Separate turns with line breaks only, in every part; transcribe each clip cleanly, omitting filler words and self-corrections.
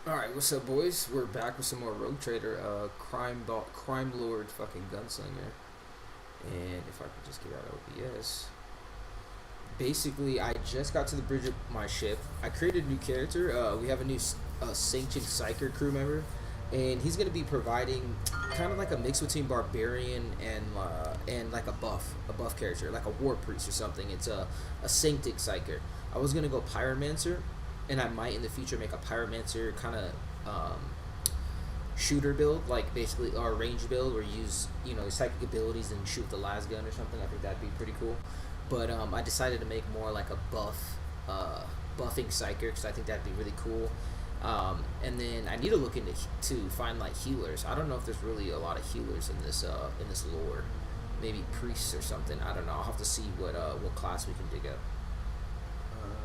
Alright, what's up, boys? We're back with some more Rogue Trader, crime lord, fucking gunslinger. And if I could just get out of OBS. Basically, I just got to the bridge of my ship. I created a new character. We have a new sanctioned psyker crew member. And he's going to be providing kind of like a mix between barbarian and like a buff character, like a war priest or something. It's a sanctic psyker. I was going to go pyromancer, and I might in the future make a pyromancer kind of shooter build, like basically our range build, where you use psychic abilities and shoot with the las gun or something. I think that'd be pretty cool. But I decided to make more like a buffing psyker because I think that'd be really cool. And then I need to look into to find like healers. I don't know if there's really a lot of healers in this lore. Maybe priests or something. I don't know. I'll have to see what class we can dig up. Let me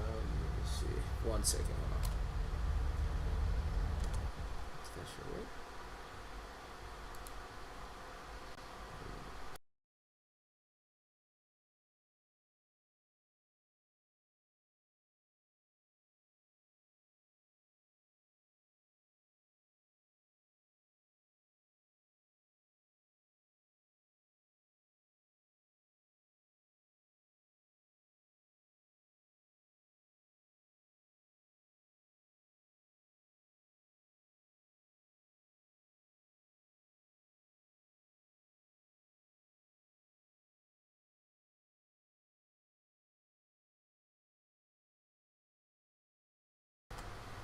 see. 1 second. Hold on. That should work.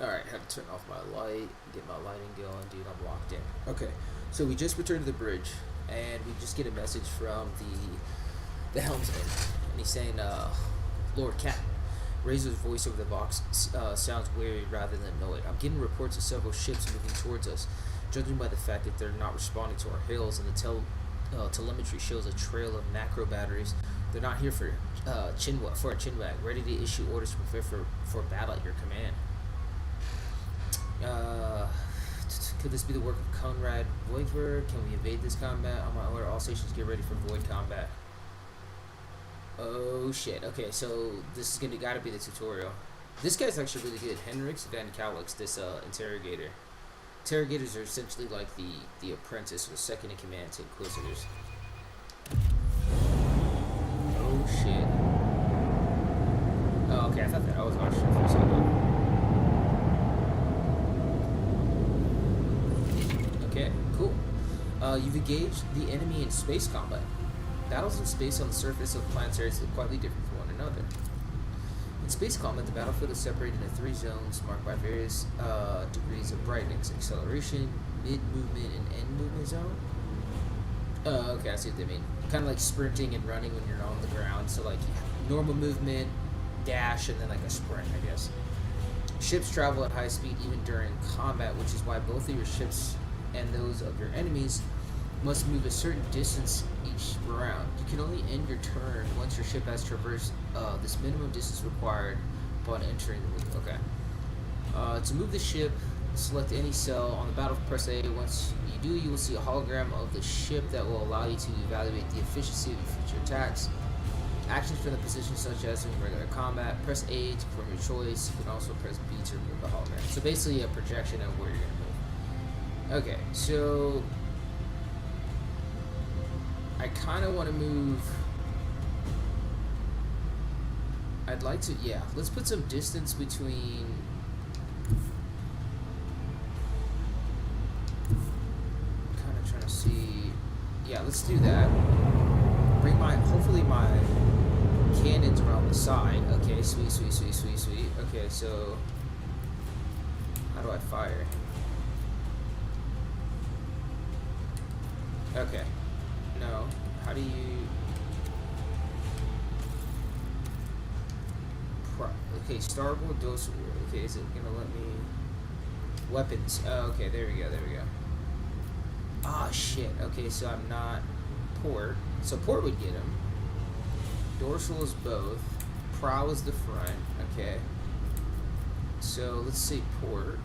Alright, had to turn off my light, get my lighting going, dude, I'm locked in. Okay, so we just returned to the bridge, and we just get a message from the helmsman, and he's saying, Lord Captain, Razor's voice over the box sounds weary rather than annoyed. I'm getting reports of several ships moving towards us. Judging by the fact that they're not responding to our hails, and the telemetry shows a trail of macro batteries, they're not here for a chinwag, ready to issue orders to prepare for battle at your command. Could this be the work of Conrad Voigtver? Can we evade this combat? On my order, all stations get ready for void combat. Oh shit. Okay, so this is gotta be the tutorial. This guy's actually really good. Henriks Van Calix, this interrogator. Interrogators are essentially like the apprentice or second in command to inquisitors. Oh shit. Oh, okay, I thought that I was on shit for a second. Okay, cool. You've engaged the enemy in space combat. Battles in space on the surface of planetary are quite different from one another. In space combat, the battlefield is separated into 3 zones marked by various degrees of brightness: acceleration, mid-movement, and end-movement zone. Okay, I see what they mean. Kind of like sprinting and running when you're on the ground. So like normal movement, dash, and then like a sprint, I guess. Ships travel at high speed even during combat, which is why both of your ships and those of your enemies must move a certain distance each round. You can only end your turn once your ship has traversed this minimum distance required upon entering the loop. Okay. To move the ship, select any cell on the battlefield. Press A. Once you do, you will see a hologram of the ship that will allow you to evaluate the efficiency of your future attacks. Actions from the position, such as in regular combat. Press A to perform your choice. You can also press B to remove the hologram. So basically a projection of where you're going to move. Okay, so I kind of want to move. I'd like to, yeah, let's put some distance between. Kind of trying to see. Yeah, let's do that. Bring hopefully my cannons around the side. Okay, sweet. Okay, so how do I fire? Okay. No. How do you... Okay, starboard dose... Okay, is it gonna let me... Weapons. Oh, okay, there we go. Ah, shit. Okay, so I'm not... Port. So port would get him. Dorsal is both. Prow is the front. Okay. So, let's say port.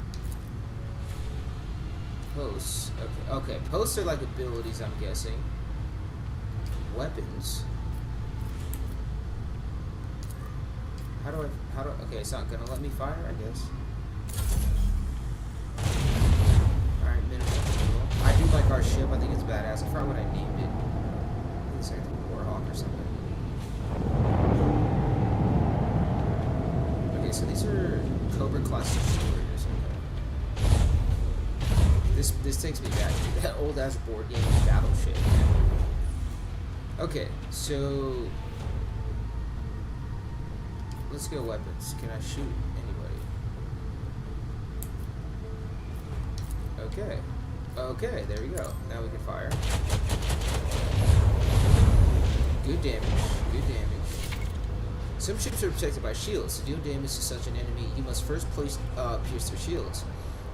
Posts. Okay. Posts are like abilities, I'm guessing. Weapons. How do okay, it's not gonna let me fire, I guess. badass. I forgot what I named it. I think it's like the Warhawk or something. Okay, so these are Cobra class destroyers. Okay. This takes me back to that old ass board game Battleship. Okay, so let's go weapons. Can I shoot anybody? Okay. Okay, there we go. Now we can fire. Good damage. Good damage. Some ships are protected by shields. To deal damage to such an enemy, you must first pierce their shields.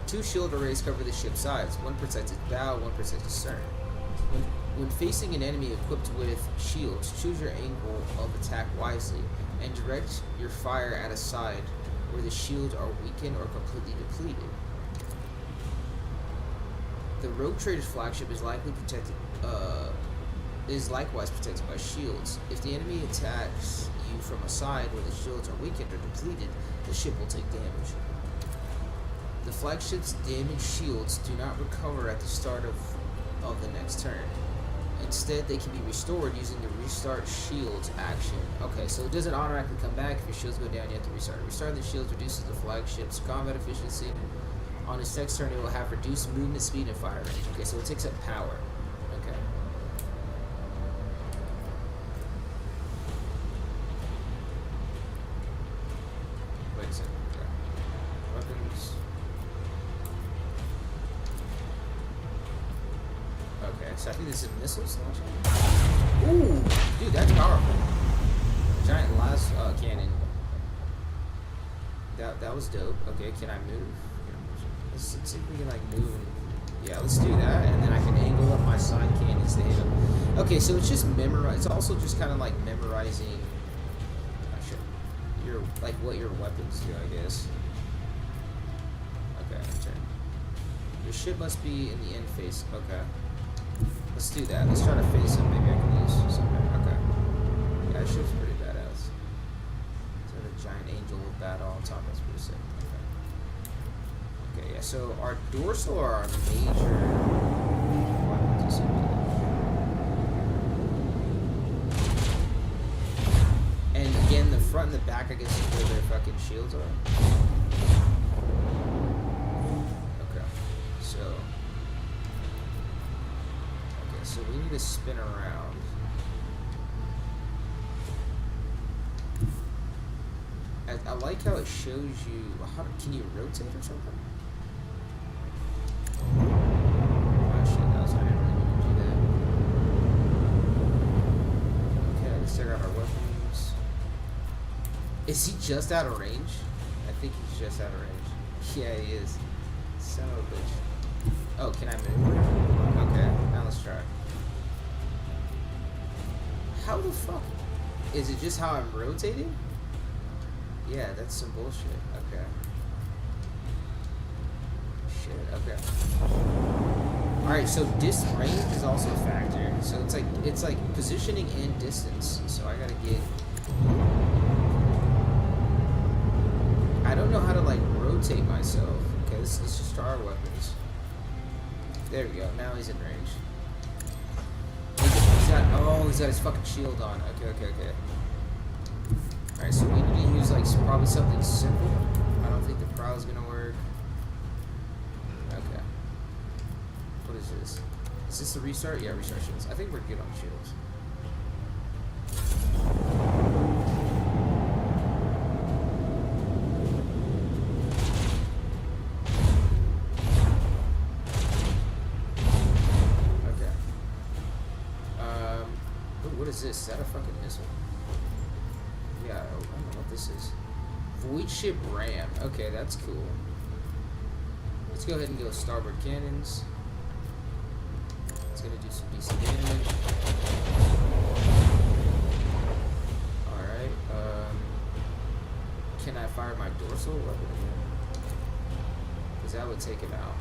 2 shield arrays cover the ship's sides. One protects its bow, one protects its stern. When facing an enemy equipped with shields, choose your angle of attack wisely and direct your fire at a side where the shields are weakened or completely depleted. The Rogue Trader's flagship is likewise protected by shields. If the enemy attacks you from a side where the shields are weakened or depleted, the ship will take damage. The flagship's damaged shields do not recover at the start of the next turn. Instead, they can be restored using the restart shields action. Okay, so it doesn't automatically come back. If your shields go down, you have to restart. Restarting the shields reduces the flagship's combat efficiency. On its next turn, it will have reduced movement speed and fire range. Okay, so it takes up power. Okay. Wait a second. Okay. Weapons. Okay, so I think this is missiles launching. Ooh, dude, that's powerful. Giant las cannon. That was dope. Okay, can I move? Let's see if we can like move. Yeah, let's do that, and then I can angle up my side cannons to hit them. Okay, so it's just memorize. It's also just kind of like memorizing. Your like what your weapons do, I guess. Okay, turn. Your ship must be in the end face. Okay. Let's do that. Let's try to face him. Maybe I can use something. Okay. Yeah, that ship's pretty badass. It's got a giant angel with battle on top. That's pretty sick. Okay. Okay, yeah, so our dorsal are our major weapons. And again, the front and the back, I guess, is where their fucking shields are. Okay, so... So we need to spin around. I like how it shows you. Can you rotate or something? Oh shit, that was, I didn't really mean to do that. Okay, let's check out our weapons. Is he just out of range? I think he's just out of range. Yeah, he is. Son of a bitch. Oh, can I move? Okay, now let's try. How the fuck? Is it just how I'm rotating? Yeah, that's some bullshit. Okay. Shit, okay. Alright, so range is also a factor. So it's like positioning and distance. So I gotta get... I don't know how to like rotate myself. Okay, let's just try our weapons. There we go, now he's in range. He's got his fucking shield on. Okay. Alright, so we need to use like probably something simple. I don't think the prow is gonna work. Okay. What is this? Is this the restart? Yeah, restart shields. I think we're good on shields. Is that a fucking missile? Yeah, I don't know what this is. Void ship ram. Okay, that's cool. Let's go ahead and go starboard cannons. It's gonna do some decent damage. Alright, can I fire my dorsal weapon again? Because that would take it out.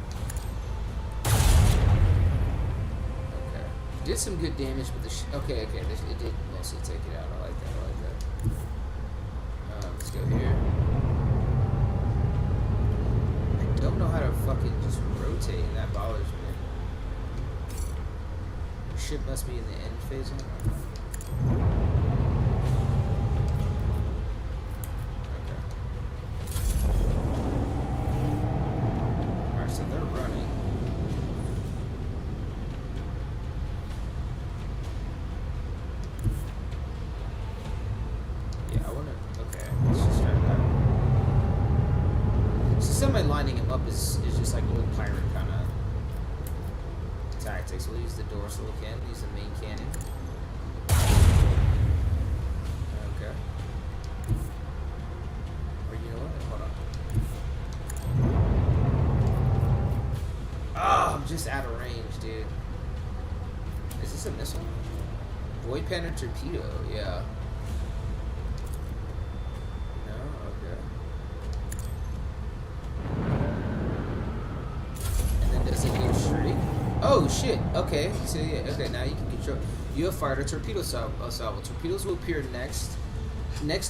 Did some good damage with the okay, it did mostly take it out. I like that. Let's go here. I don't know how to fucking just rotate, and that bothers me. ship must be in the end phase. Alright, so they're running. Yeah, I wanna. Okay, let's just try that. So semi lining him up is just like old pirate kind of tactics. We'll use the dorsal cannon, use the main cannon. Okay. Or you know what? Hold on. Oh, I'm just out of range, dude. Is this a missile? Void Panner torpedo, yeah. No, okay. And then does it go straight? Oh shit! Okay, so yeah, okay. Now you can control. You have fired a torpedo salvo. Torpedoes will appear next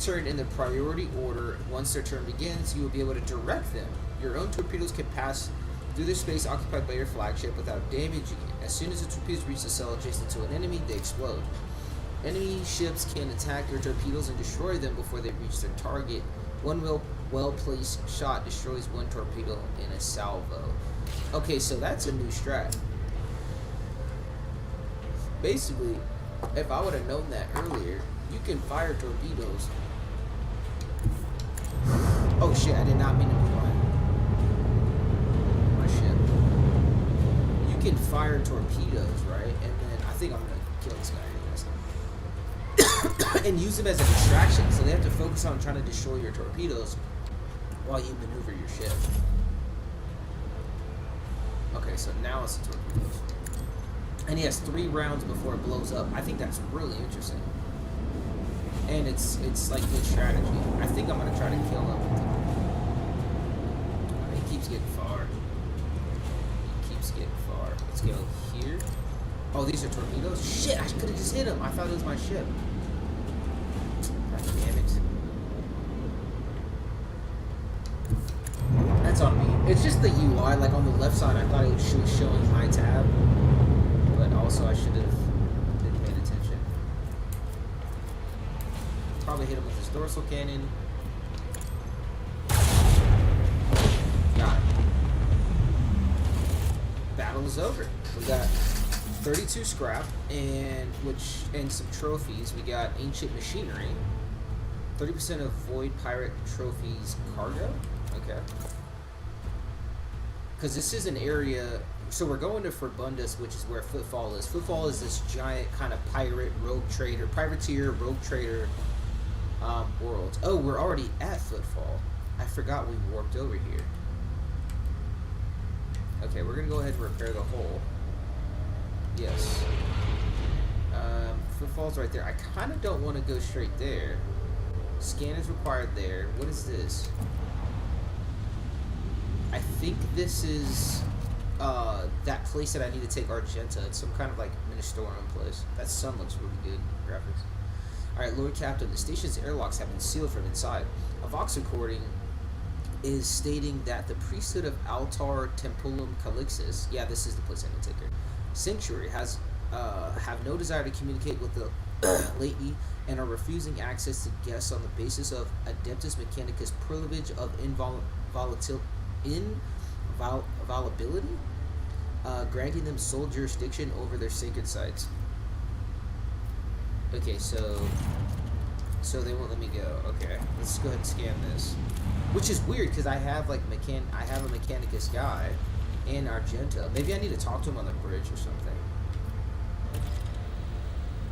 turn in the priority order. Once their turn begins, you will be able to direct them. Your own torpedoes can pass through the space occupied by your flagship without damaging it. As soon as the torpedoes reach the cell adjacent to an enemy, they explode. Enemy ships can attack your torpedoes and destroy them before they reach their target. One well-placed shot destroys one torpedo in a salvo. Okay, so that's a new strat. Basically, if I would have known that earlier, you can fire torpedoes. Oh shit, I did not mean to move my ship. You can fire torpedoes, right? And then I think I'm gonna kill this guy anyways. And use them as a distraction, so they have to focus on trying to destroy your torpedoes while you maneuver your ship. Okay, so now it's the torpedoes. And he has 3 rounds before it blows up. I think that's really interesting. And it's like good strategy. I think I'm gonna try to kill him. He keeps getting far. He keeps getting far. Let's go here. Oh, these are torpedoes? Shit, I could have just hit him. I thought it was my ship. God damn it. That's on me. It's just the UI, like on the left side, I thought it was showing high tab. But also I should have been paying attention. Probably hit him with his dorsal cannon. Got it. Battle is over. We got 32 scrap and some trophies. We got ancient machinery. 30% of void pirate trophies cargo. Okay. Because this is an area. So we're going to Forbundus, which is where Footfall is. Footfall is this giant kind of pirate, rogue trader, privateer, rogue trader world. Oh, we're already at Footfall. I forgot we warped over here. Okay, we're going to go ahead and repair the hull. Yes. Footfall's right there. I kind of don't want to go straight there. Scan is required there. What is this? I think this is that place that I need to take Argenta. It's some kind of like Ministorium place. That sun looks really good. Graphics. Alright, Lord Captain, the station's airlocks have been sealed from inside. A Vox recording is stating that the priesthood of Altar Tempulum Calixis, yeah, this is the place I need to take her, Sanctuary, have no desire to communicate with the laity and are refusing access to guests on the basis of Adeptus Mechanicus privilege of inviolability, granting them sole jurisdiction over their sacred sites. Okay, so they won't let me go. Okay, let's go ahead and scan this. Which is weird because I have like a Mechanicus guy and Argenta. Maybe I need to talk to him on the bridge or something.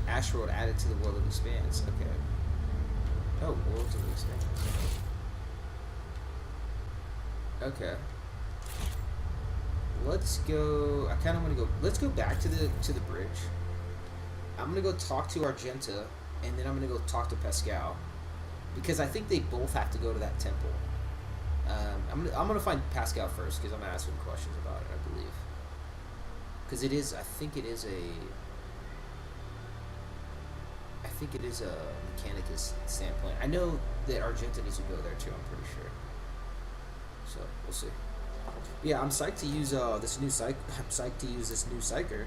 Asteroid added to the World of Expanse. Okay. Oh, Worlds of Expanse. Okay. Let's go. I kind of want to go. Let's go back to the bridge. I'm gonna go talk to Argenta, and then I'm gonna go talk to Pascal, because I think they both have to go to that temple. I'm gonna find Pascal first because I'm gonna ask him questions about it. I believe. Because it is. I think it is a Mechanicus standpoint. I know that Argenta needs to go there too. I'm pretty sure. So we'll see. Yeah, I'm psyched to use this new psych. I'm psyched to use this new psyker.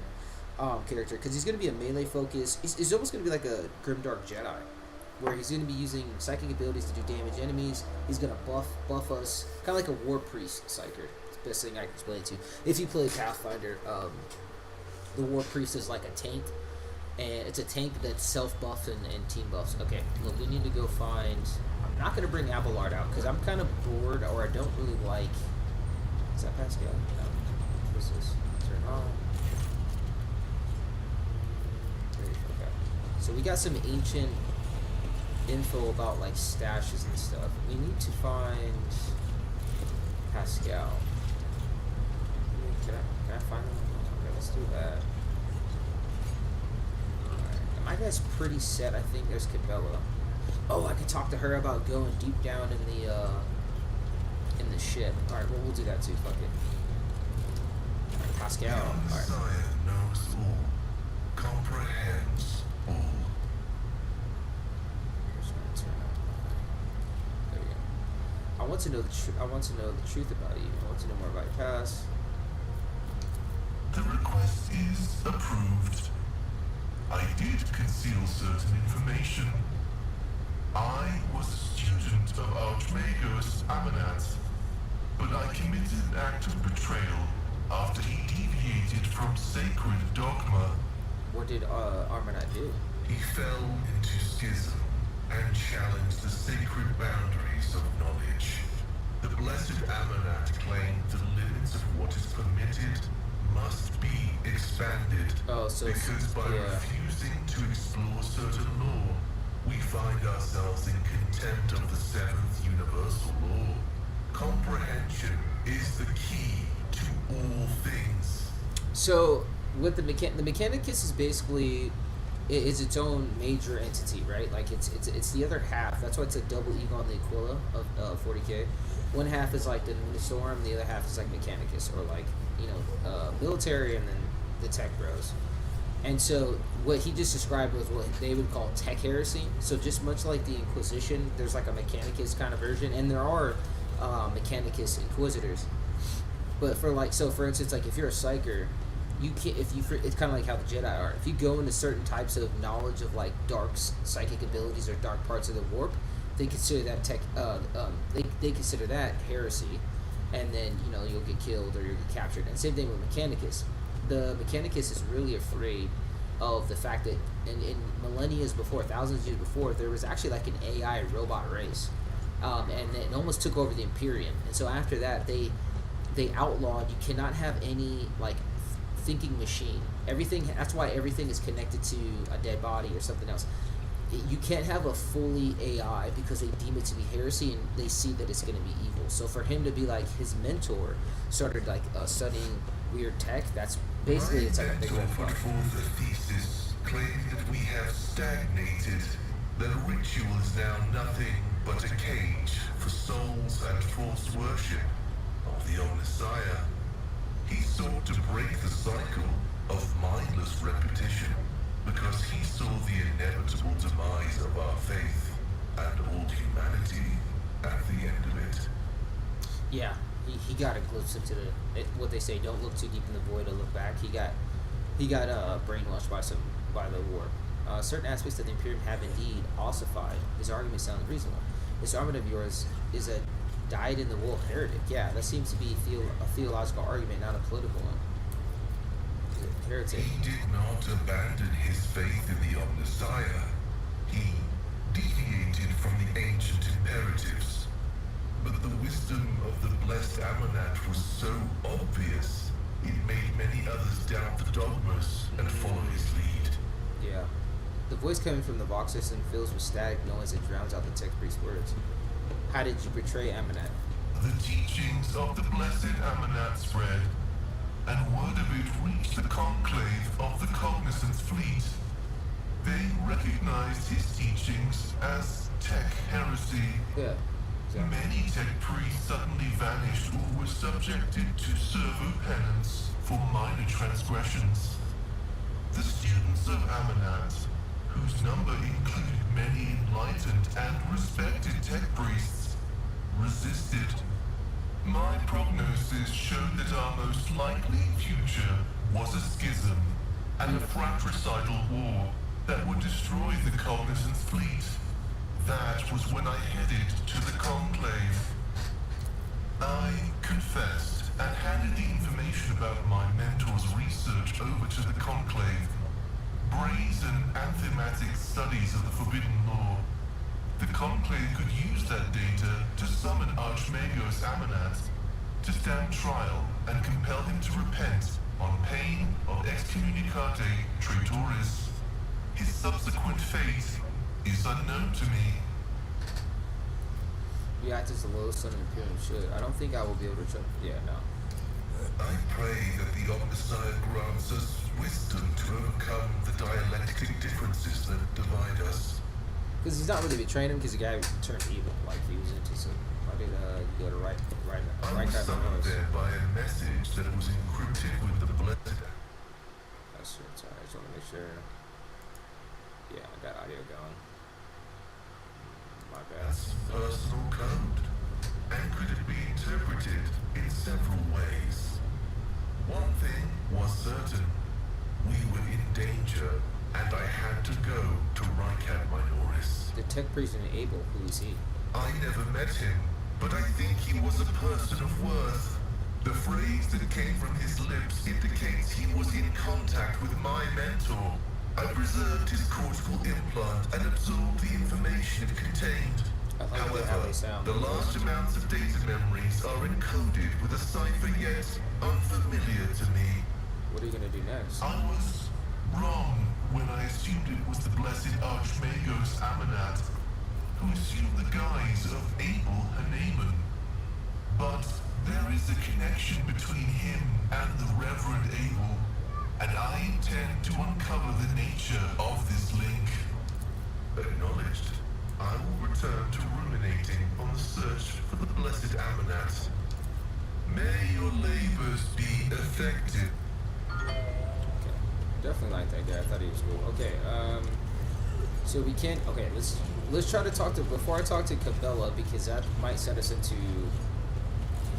character because he's going to be a melee focus. He's almost going to be like a Grimdark Jedi, where he's going to be using psychic abilities to do damage enemies. He's going to buff us, kind of like a War Priest Psyker. It's the best thing I can explain it to. If you play Pathfinder, the War Priest is like a tank, and it's a tank that's self-buffed and team buffs. Okay, look, we need to go find... I'm not going to bring Abelard out, because I'm kind of bored, or I don't really like... Is that Pascal? No. What's this? Turn on. Okay. So we got some ancient info about, like, stashes and stuff. We need to find Pascal. Can I find him? Okay, let's do that. My guy's pretty set. I think there's Cabela. Oh, I could talk to her about going deep down in the ship. All right, well we'll do that too. Fuck it. All right, Pascal. All right.
Messiah knows all, comprehends all.
There we go. I want to know the truth about you. I want to know more about your past.
The request is approved. I did conceal certain information. I was a student of Archmagus Amanat, but I committed an act of betrayal after he deviated from sacred dogma.
What did Armanat do?
He fell into schism and challenged the sacred boundaries of knowledge. The blessed Amanat claimed the limits of what is permitted must be expanded, because by refusing to explore certain law, we find ourselves in contempt of the seventh universal law. Comprehension is the key to all things.
So, with the Mechanicus is basically is its own major entity, right? Like it's the other half. That's why it's a double Egon the Aquila of 40k. One half is like the Storm, the other half is like Mechanicus, or like military, and then the tech bros. And so what he just described was what they would call tech heresy. So just much like the Inquisition, there's like a Mechanicus kind of version, and there are Mechanicus Inquisitors. But for instance, like if you're a psyker, you can't. It's kind of like how the Jedi are. If you go into certain types of knowledge of like dark psychic abilities or dark parts of the warp, they consider that they consider that heresy, and then you'll get killed or you'll get captured. And same thing with Mechanicus. The Mechanicus is really afraid of the fact that in millennia before, thousands of years before, there was actually like an AI robot race, and it almost took over the Imperium. And so after that, they outlawed. You cannot have any like thinking machine. Everything. That's why everything is connected to a dead body or something else. You can't have a fully AI because they deem it to be heresy, and they see that it's going to be evil. So for him to be like his mentor started like studying weird tech. That's basically it's like a big red flag.
Put forth a thesis claiming that we have stagnated. That a ritual is now nothing but a cage for souls and false worship of the old Messiah. He sought to break the cycle of mindless repetition because he saw the inevitable demise of our faith and all humanity at the end of it.
Yeah, he got a glimpse into what they say. Don't look too deep in the void or look back. He got brainwashed by the war. Certain aspects of the Imperium have indeed ossified. His argument sounds reasonable. This argument of yours is a dyed-in-the-wool heretic. Yeah, that seems to be a theological argument, not a political one. Heretic.
He did not abandon his faith in the Omnissiah. He deviated from the ancient imperatives. But the wisdom of the blessed Amanat was so obvious, it made many others doubt the dogmas and follow his lead.
Yeah. The voice coming from the Vox system fills with static noise that drowns out the tech priest's words. How did you betray Amanat?
The teachings of the blessed Amanat spread, and word of it reached the conclave of the Cognizance fleet. They recognized his teachings as tech heresy.
Yeah. Exactly.
Many tech priests suddenly vanished or were subjected to servo penance for minor transgressions. The students of Amanat, whose number included many enlightened and respected tech priests, resisted. My prognosis showed that our most likely future was a schism, and a fratricidal war that would destroy the Cognizant's fleet. That was when I headed to the Conclave. I confessed and handed the information about my mentor's research over to the Conclave. Brazen and thematic studies of the Forbidden Law. The Conclave could use that data to summon Archmagos Amanat to stand trial and compel him to repent on pain of excommunicate traitoris. His subsequent fate is unknown to me.
You act as the lowest son of Imperium should. I don't think I will be able to trust. Yeah, no.
I pray that the Omnissiah grants us wisdom to overcome the dialectic differences that divide us.
Because he's not really betraying him because the guy turned evil. Like, he was into some. Why did you go to right
I was summoned there by a message that was encrypted with the blessed.
That's true. Sorry, I just want to make sure. Yeah, I got audio going. My bad.
That's personal code, and could it be interpreted in several ways? One thing was certain. We were in danger, and I had to go to Rycat Minoris.
The tech priest and Abel, who is he?
I never met him, but I think he was a person of worth. The phrase that came from his lips indicates he was in contact with my mentor. I preserved his cortical implant and absorbed the information it contained. However, the large amounts of data memories are encoded with a cipher yet unfamiliar to me.
What are you going to do next?
I was wrong when I assumed it was the blessed Archmagos Amanat, who assumed the guise of Abel Haneman. But there is a connection between him and the Reverend Abel, and I intend to uncover the nature of this link. Acknowledged. I will return to ruminating on the search for the blessed Amanat. May your labors be effective.
Okay. Definitely like that guy. I thought he was cool. Okay, so we can't. Okay, let's try to talk to. Before I talk to Cabela, because that might set us into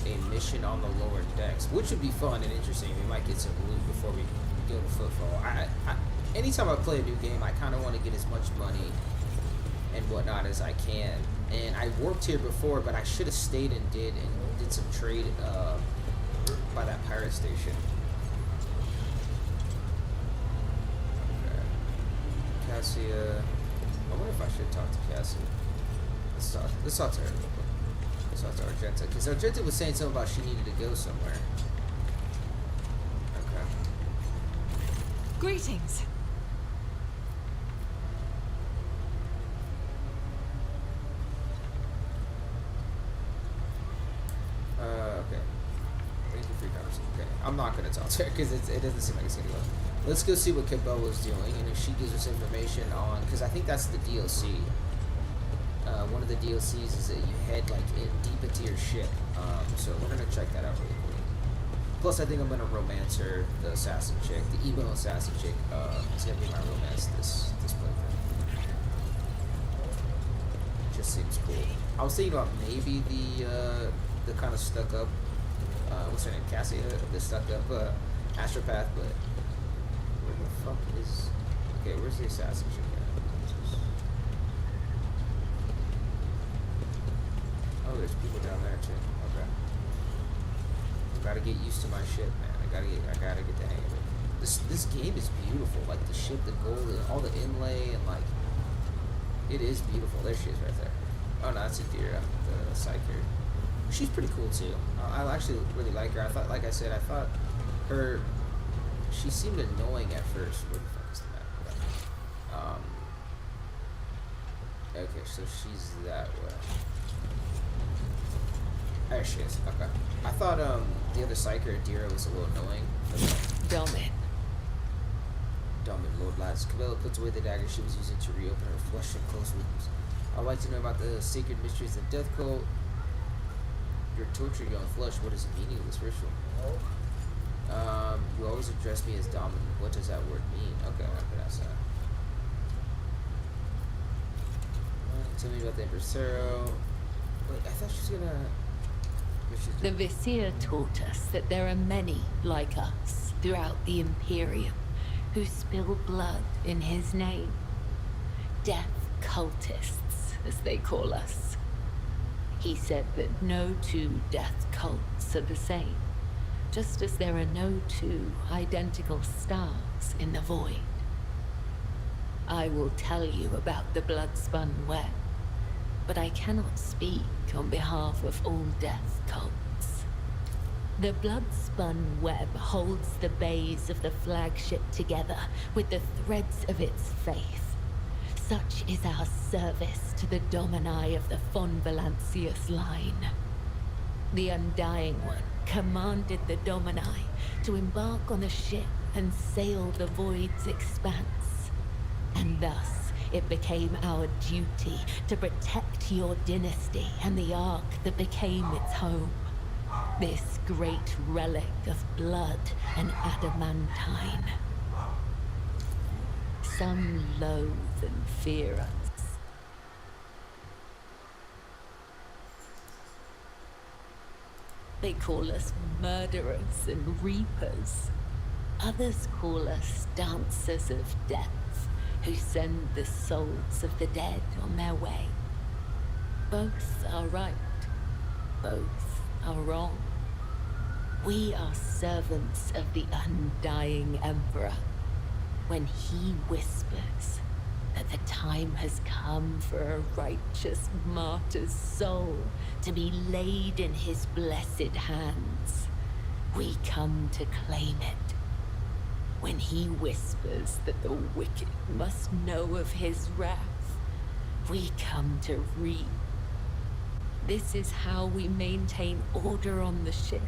a mission on the lower decks, which would be fun and interesting. We might get some loot before we go to Footfall. Anytime I play a new game, I kind of want to get as much money and whatnot as I can. And I worked here before, but I should have stayed and did some trade by that pirate station. Okay. Cassia. I wonder if I should talk to Cassia. Let's talk to her. Let's talk to Argenta. Because Argenta was saying something about she needed to go somewhere. Okay.
Greetings.
Okay. Thank you for your conversation. Okay. I'm not going to talk to her because it doesn't seem like it's going to go. Let's go see what Cabela's doing, and if she gives us information on, because I think that's the DLC. One of the DLCs is that you head like in deep into your ship. So we're gonna check that out really quick. Plus, I think I'm gonna romance her, the assassin chick, the emo assassin chick. It's gonna be my romance this playthrough. Just seems cool. I was thinking about maybe the kind of stuck up, what's her name, Cassia, the stuck up astropath, but where the fuck is? Okay, where's the assassin chick at? Oh, there's people down there too. Okay. Gotta get used to my ship, man. I gotta get the hang of it. This game is beautiful. Like the ship, the gold, and all the inlay, and like it is beautiful. There she is, right there. Oh no, that's Adira, the psyker. She's pretty cool too. I actually really like her. I thought, like I said, I thought her. She seemed annoying at first. Where the fuck is that? Okay, so she's that way. There she is. Okay. I thought the other psyker, Adira, was a little annoying.
Domin.
Domin, Lord Lads. Cabela puts away the dagger she was using to reopen her flesh and close wounds. I'd like to know about the sacred mysteries of death cult. You're torturing your own flesh. What is the meaning of this ritual? You always address me as Domin. What does that word mean? Okay, I can ask that. Tell me about the Empress Sarah. Wait, I thought she was gonna...
The Vizier taught us that there are many like us throughout the Imperium
who spill blood in his name. Death cultists, as they call us. He said that no two death cults are the same, just as there are no two identical stars in the void. I will tell you about the blood-spun web, but I cannot speak on behalf of all death cults. The blood-spun web holds the bays of the flagship together with the threads of its faith. Such is our service to the Domini of the von Valancius line. The Undying One commanded the Domini to embark on a ship and sail the void's expanse. And thus, it became our duty to protect your dynasty and the Ark that became its home. This great relic of blood and adamantine. Some loathe and fear us. They call us murderers and reapers. Others call us dancers of death, who send the souls of the dead on their way. Both are right. Both are wrong. We are servants of the undying Emperor. When he whispers that the time has come for a righteous martyr's soul to be laid in his blessed hands, we come to claim it. When he whispers that the wicked must know of his wrath, we come to reap. This is how we maintain order on the ship,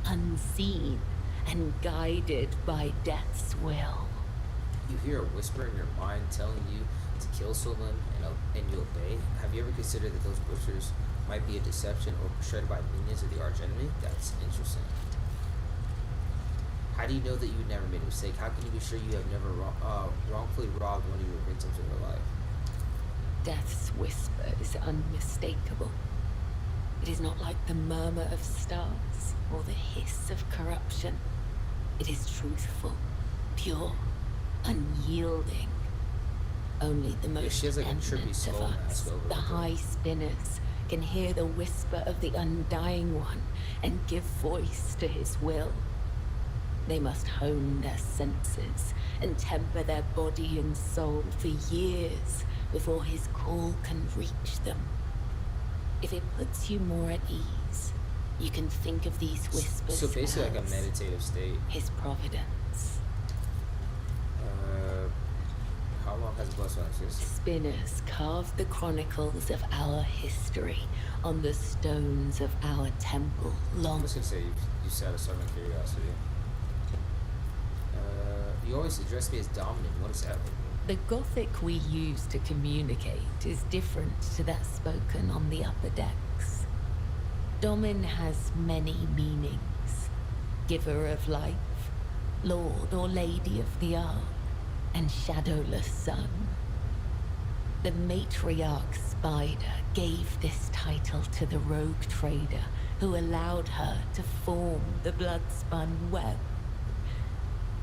unseen and guided by death's will.
You hear a whisper in your mind telling you to kill someone and you obey. Have you ever considered that those whispers might be a deception orchestrated by minions of the archenemy? That's interesting. How do you know that you never made a mistake? How can you be sure you have never wrongfully robbed one of your victims of their life?
Death's whisper is unmistakable. It is not like the murmur of stars or the hiss of corruption. It is truthful, pure, unyielding. Only the most
she has like a trippy
eminent
skull
of us,
mask over
the
her.
high spinners, can hear the whisper of the Undying One and give voice to his will. They must hone their senses and temper their body and soul for years before his call can reach them. If it puts you more at ease, you can think of these whispers
So basically like a
as
meditative state.
his providence.
How long has Bloodstone existed?
Spinners carved the chronicles of our history on the stones of our temple
I'm
long.
just gonna say you satisfied my curiosity. You always address me as dominant. What does that mean?
The Gothic we use to communicate is different to that spoken on the upper decks. Domin has many meanings. Giver of life, lord or lady of the Ark, and shadowless sun. The matriarch Spider gave this title to the rogue trader who allowed her to form the blood-spun web.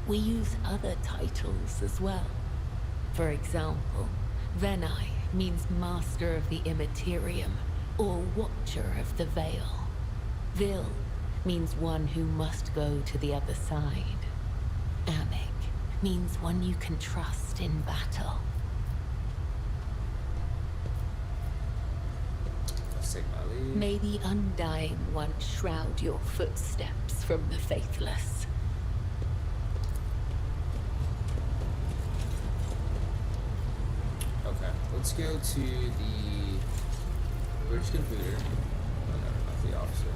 We use other titles as well. For example, Venai means Master of the Immaterium, or Watcher of the Veil. Vil means one who must go to the other side. Anik means one you can trust in battle.
Let's take my leave.
May the Undying One shroud your footsteps from the faithless.
Okay, let's go to the British computer. Oh no, not the officer.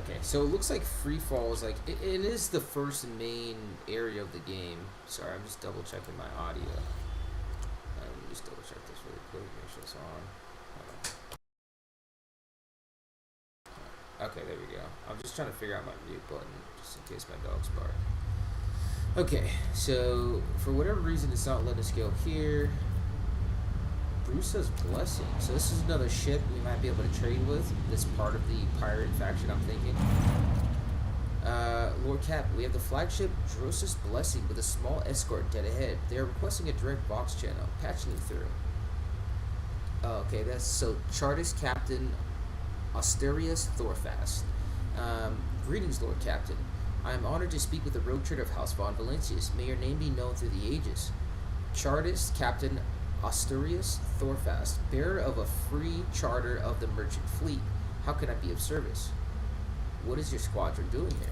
Okay, so it looks like Freefall is like it is the first main area of the game. Sorry, I'm just double checking my audio. Let me just double check this really quick. Make sure it's on. Okay, there we go. I'm just trying to figure out my mute button just in case my dogs bark. Okay, so for whatever reason it's not letting us go here. Bruce's Blessing. So this is another ship we might be able to trade with. This part of the pirate faction, I'm thinking. Lord Lord Captain, we have the flagship Drosus Blessing with a small escort dead ahead. They are requesting a direct box channel. Patching you through. Oh, okay, that's so Chartist Captain Asterius Thorfast. Greetings, Lord Captain. I am honored to speak with the rogue trader of House Von Valencius. May your name be known through the ages. Chartist Captain Asterius Thorfast, bearer of a free charter of the merchant fleet. How can I be of service? What is your squadron doing here?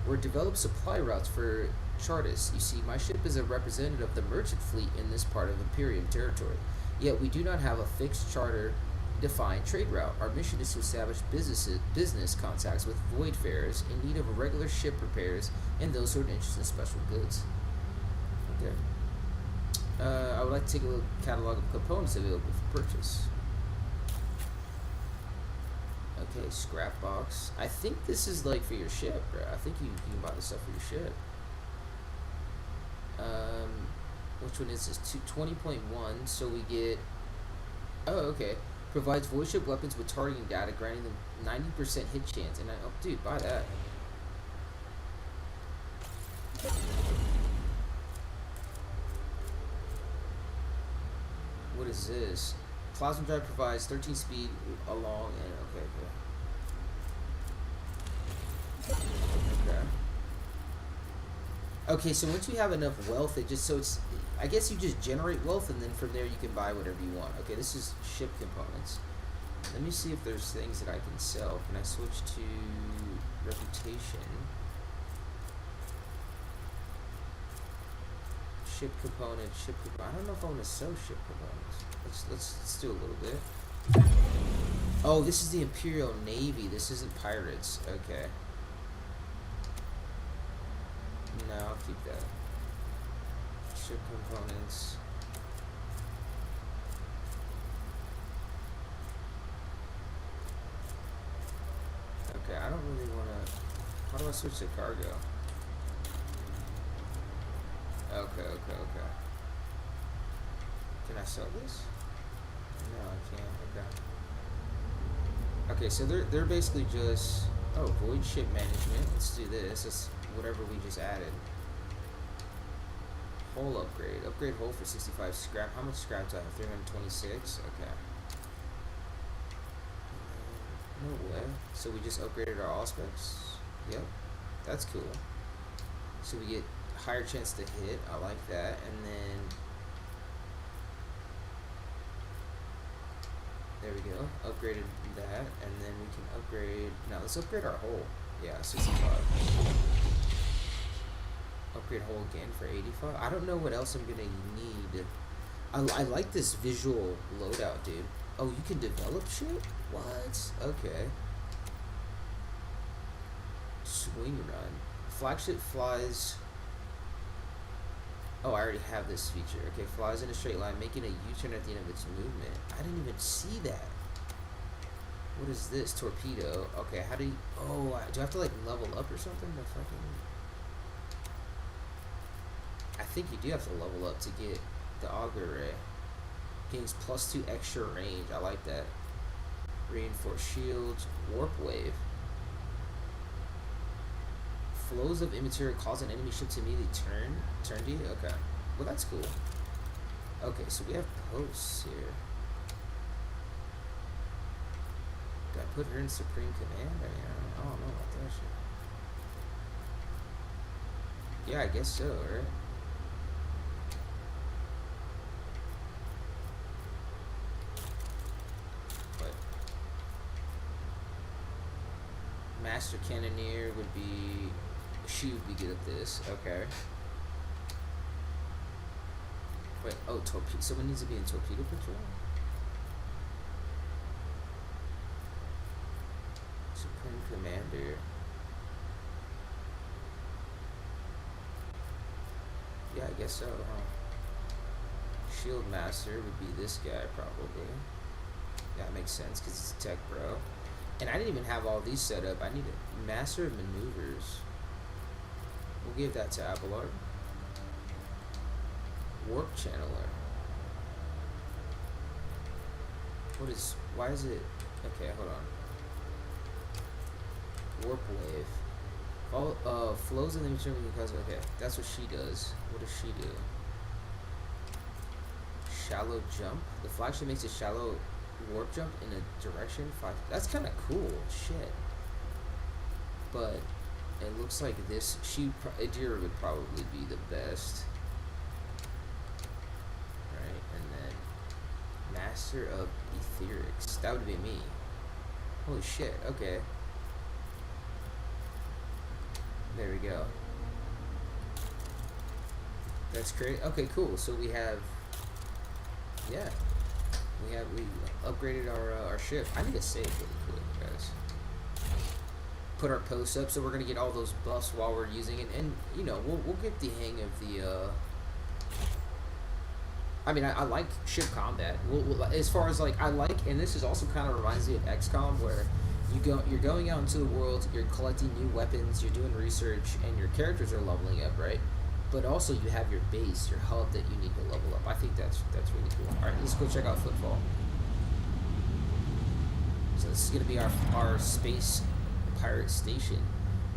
We're developing supply routes for Chartist. You see, my ship is a representative of the merchant fleet in this part of Imperium territory. Yet we do not have a fixed charter-defined trade route. Our mission is to establish business contacts with voidfarers in need of regular ship repairs and those who are interested in special goods. Okay. I would like to take a look at the catalog of components available for purchase. Okay, scrap box. I think this is like for your ship, bro. I think you can buy this stuff for your ship. Which one is this? 20.1. So we get. Oh, okay. Provides void ship weapons with targeting data, granting them 90% hit chance. And oh, dude, buy that. What is this? Plasma drive provides 13 speed along and okay. Okay, so once you have enough wealth, it just so it's I guess you just generate wealth and then from there you can buy whatever you want. Okay, this is ship components. Let me see if there's things that I can sell. Can I switch to reputation? Ship component, I don't know if I want to sell ship components. Let's do a little bit. Oh, this is the Imperial Navy. This isn't pirates. Okay. No, I'll keep that. Ship components. Okay, I don't really want to. How do I switch to cargo? Okay. Can I sell this? No, I can't. Okay. Okay, so they're basically just void ship management. Let's do this. It's whatever we just added. Hull upgrade. Upgrade hull for 65 scrap. How much scrap do I have? 326. Okay. No way. So we just upgraded our all specs. Yep. That's cool. So we get higher chance to hit. I like that. And then there we go. Upgraded that, and then we can upgrade. Now let's upgrade our hull. Yeah, 65. Upgrade hull again for 85. I don't know what else I'm gonna need. I like this visual loadout, dude. Oh, you can develop shit? What? Okay. Swing run. Flagship flies. Oh, I already have this feature. Okay, flies in a straight line, making a U-turn at the end of its movement. I didn't even see that. What is this? Torpedo. Okay, how do you... Oh, do I have to, like, level up or something? The fucking... I think you do have to level up to get the auger ray. Gains +2 extra range. I like that. Reinforced shields. Warp wave. Flows of immaterial cause an enemy ship to immediately turn to you? Okay. Well, that's cool. Okay, so we have posts here. Did I put her in Supreme Command? I don't know about that shit. Yeah, I guess so, right? But Master Cannoneer would be... She would be good at this. Okay. Wait, oh, torpedo. Someone needs to be in torpedo patrol? Supreme Commander. Yeah, I guess so, huh? Shield Master would be this guy, probably. Yeah, that makes sense, because it's a tech bro. And I didn't even have all these set up. I need a Master of Maneuvers. We'll give that to Abelard. Warp Channeler. Why is it, okay, hold on. Warp Wave. If all flows in the material because okay, that's what she does. What does she do? Shallow jump. The flagship makes a shallow warp jump in a direction. That's kind of cool. Shit. But it looks like this. Adira would probably be the best. Right, and then Master of Etherics. That would be me. Holy shit. Okay. There we go. That's great. Okay, cool. So we have, yeah, we upgraded our ship. I need to save really quick, guys. Put our posts up, so we're gonna get all those buffs while we're using it, and you know we'll get the hang of the. I mean, I like ship combat. As far as like I like, and this is also kind of reminds me of XCOM, where you're going out into the world, you're collecting new weapons, you're doing research, and your characters are leveling up, right? But also you have your base, your hub that you need to level up. I think that's really cool. All right, let's go check out Footfall. So this is gonna be our space pirate station.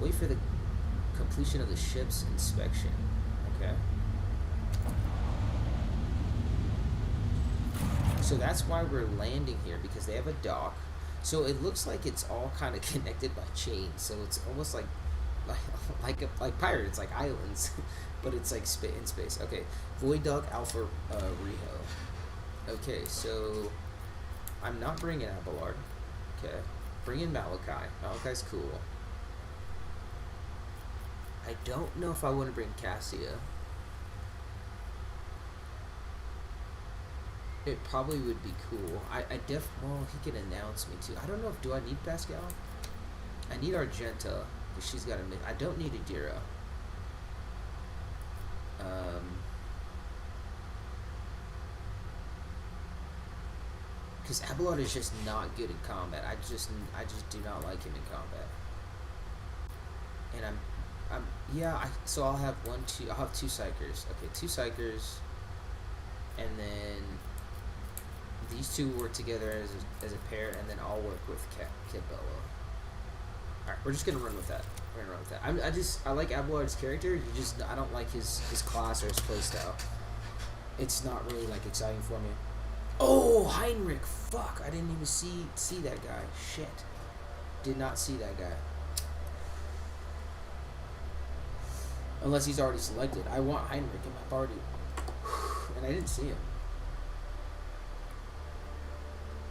Wait for the completion of the ship's inspection. Okay. So that's why we're landing here, because they have a dock. So it looks like it's all kind of connected by chains. So it's almost like pirates, like islands, but it's like in space. Okay, Void Dog Alpha Riho. Okay, so I'm not bringing Abelard. Okay, bring in Malachi. Malachi's cool. I don't know if I want to bring Cassia. It probably would be cool. Well, he can announce me too. I don't know if, do I need Pascal? I need Argenta, because she's got a I don't need Adira. Because Abelard is just not good in combat. I just do not like him in combat. And so I'll have I'll have 2 Psychers. Okay, 2 Psychers, and then these 2 work together as a pair, and then I'll work with Kibella. Alright, we're just gonna run with that. I like Abelard's character. I don't like his class or his playstyle. It's not really like exciting for me. Oh, Heinrich! Fuck! I didn't even see that guy. Shit. Did not see that guy. Unless he's already selected. I want Heinrich in my party, and I didn't see him.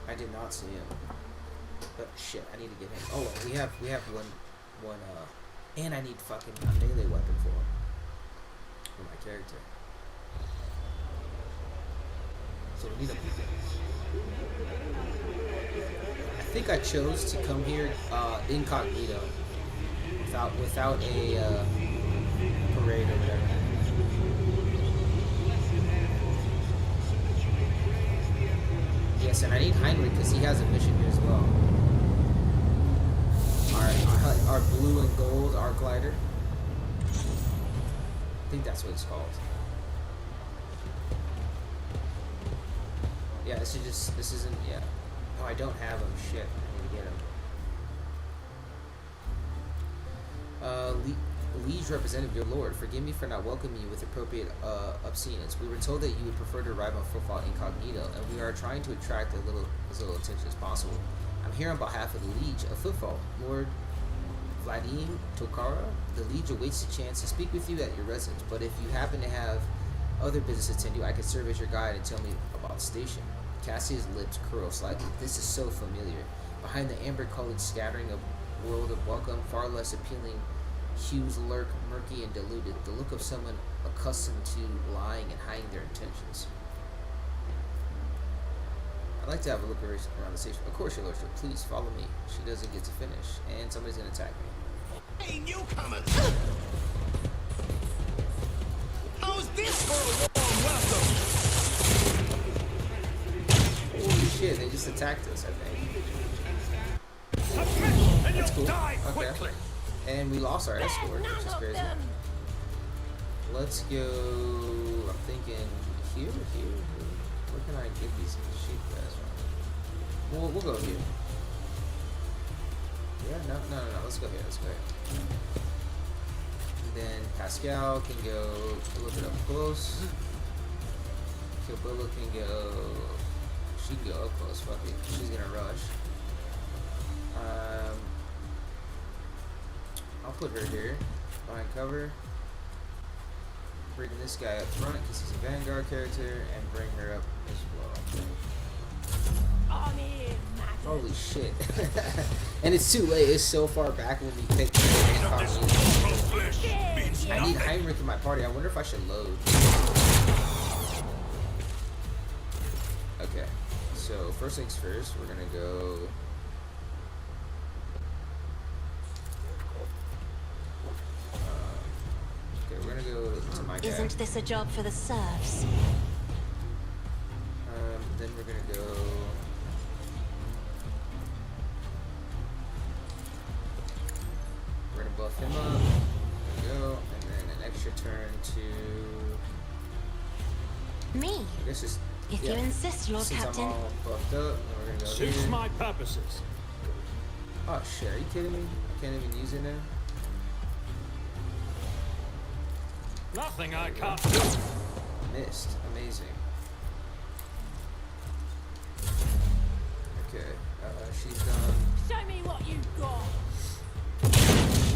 I did not see him. But shit, I need to get him. Oh, well, we have one and I need fucking a melee weapon for my character. So we need I think I chose to come here incognito without a parade or whatever. Yes, and I need Heinrich because he has a mission here as well. Our blue and gold arc glider. I think that's what it's called. Yeah, this isn't, yeah. Oh, I don't have him. Shit, I need to get him. Liege representative, your lord, forgive me for not welcoming you with appropriate obsceneness. We were told that you would prefer to arrive on Footfall incognito, and we are trying to attract as little attention as possible. I'm here on behalf of the Liege of Footfall. Lord Vladim Tokara, the Liege awaits a chance to speak with you at your residence, but if you happen to have other business to attend to, I can serve as your guide and tell me about the station. Cassia's lips curl slightly. This is so familiar. Behind the amber-colored scattering of world of welcome, far less appealing hues lurk, murky and diluted, the look of someone accustomed to lying and hiding their intentions. I'd like to have a look around the station. Of course, your lordship. Please follow me. She doesn't get to finish, and somebody's gonna attack me.
Hey, newcomers! How's this for a warm welcome?
Holy shit, they just attacked us, I think.
And
That's cool.
you'll die
Okay.
quickly.
And we lost our escort, which is crazy. Let's go, I'm thinking here. Where can I get these sheep guys from? We'll go here. Yeah, no, let's go here, Pascal can go a little bit up close. Kilbilla can go. She can go up close. Fuck it. She's gonna rush. I'll put her here, behind cover. Bring this guy up front because he's a Vanguard character, and bring her up as well.
On in, madam.
Holy shit. And it's too late. It's so far back when we picked I need Heinrich in my party. I wonder if I should load. Okay. So, first things first, we're gonna go... okay, we're gonna go to my guy.
Isn't this a job for the serfs?
Then we're gonna go... we're gonna buff him up. There we go. And then an extra turn to...
Me?
I guess just...
If
yeah.
you insist, Lord
Since
Captain.
I'm all buffed up, then we're gonna go
Suits
here.
my purposes.
Oh shit, are you kidding me? I can't even use it now?
Nothing I can't do.
Missed. Amazing. Okay, she's done.
Show me what you've got.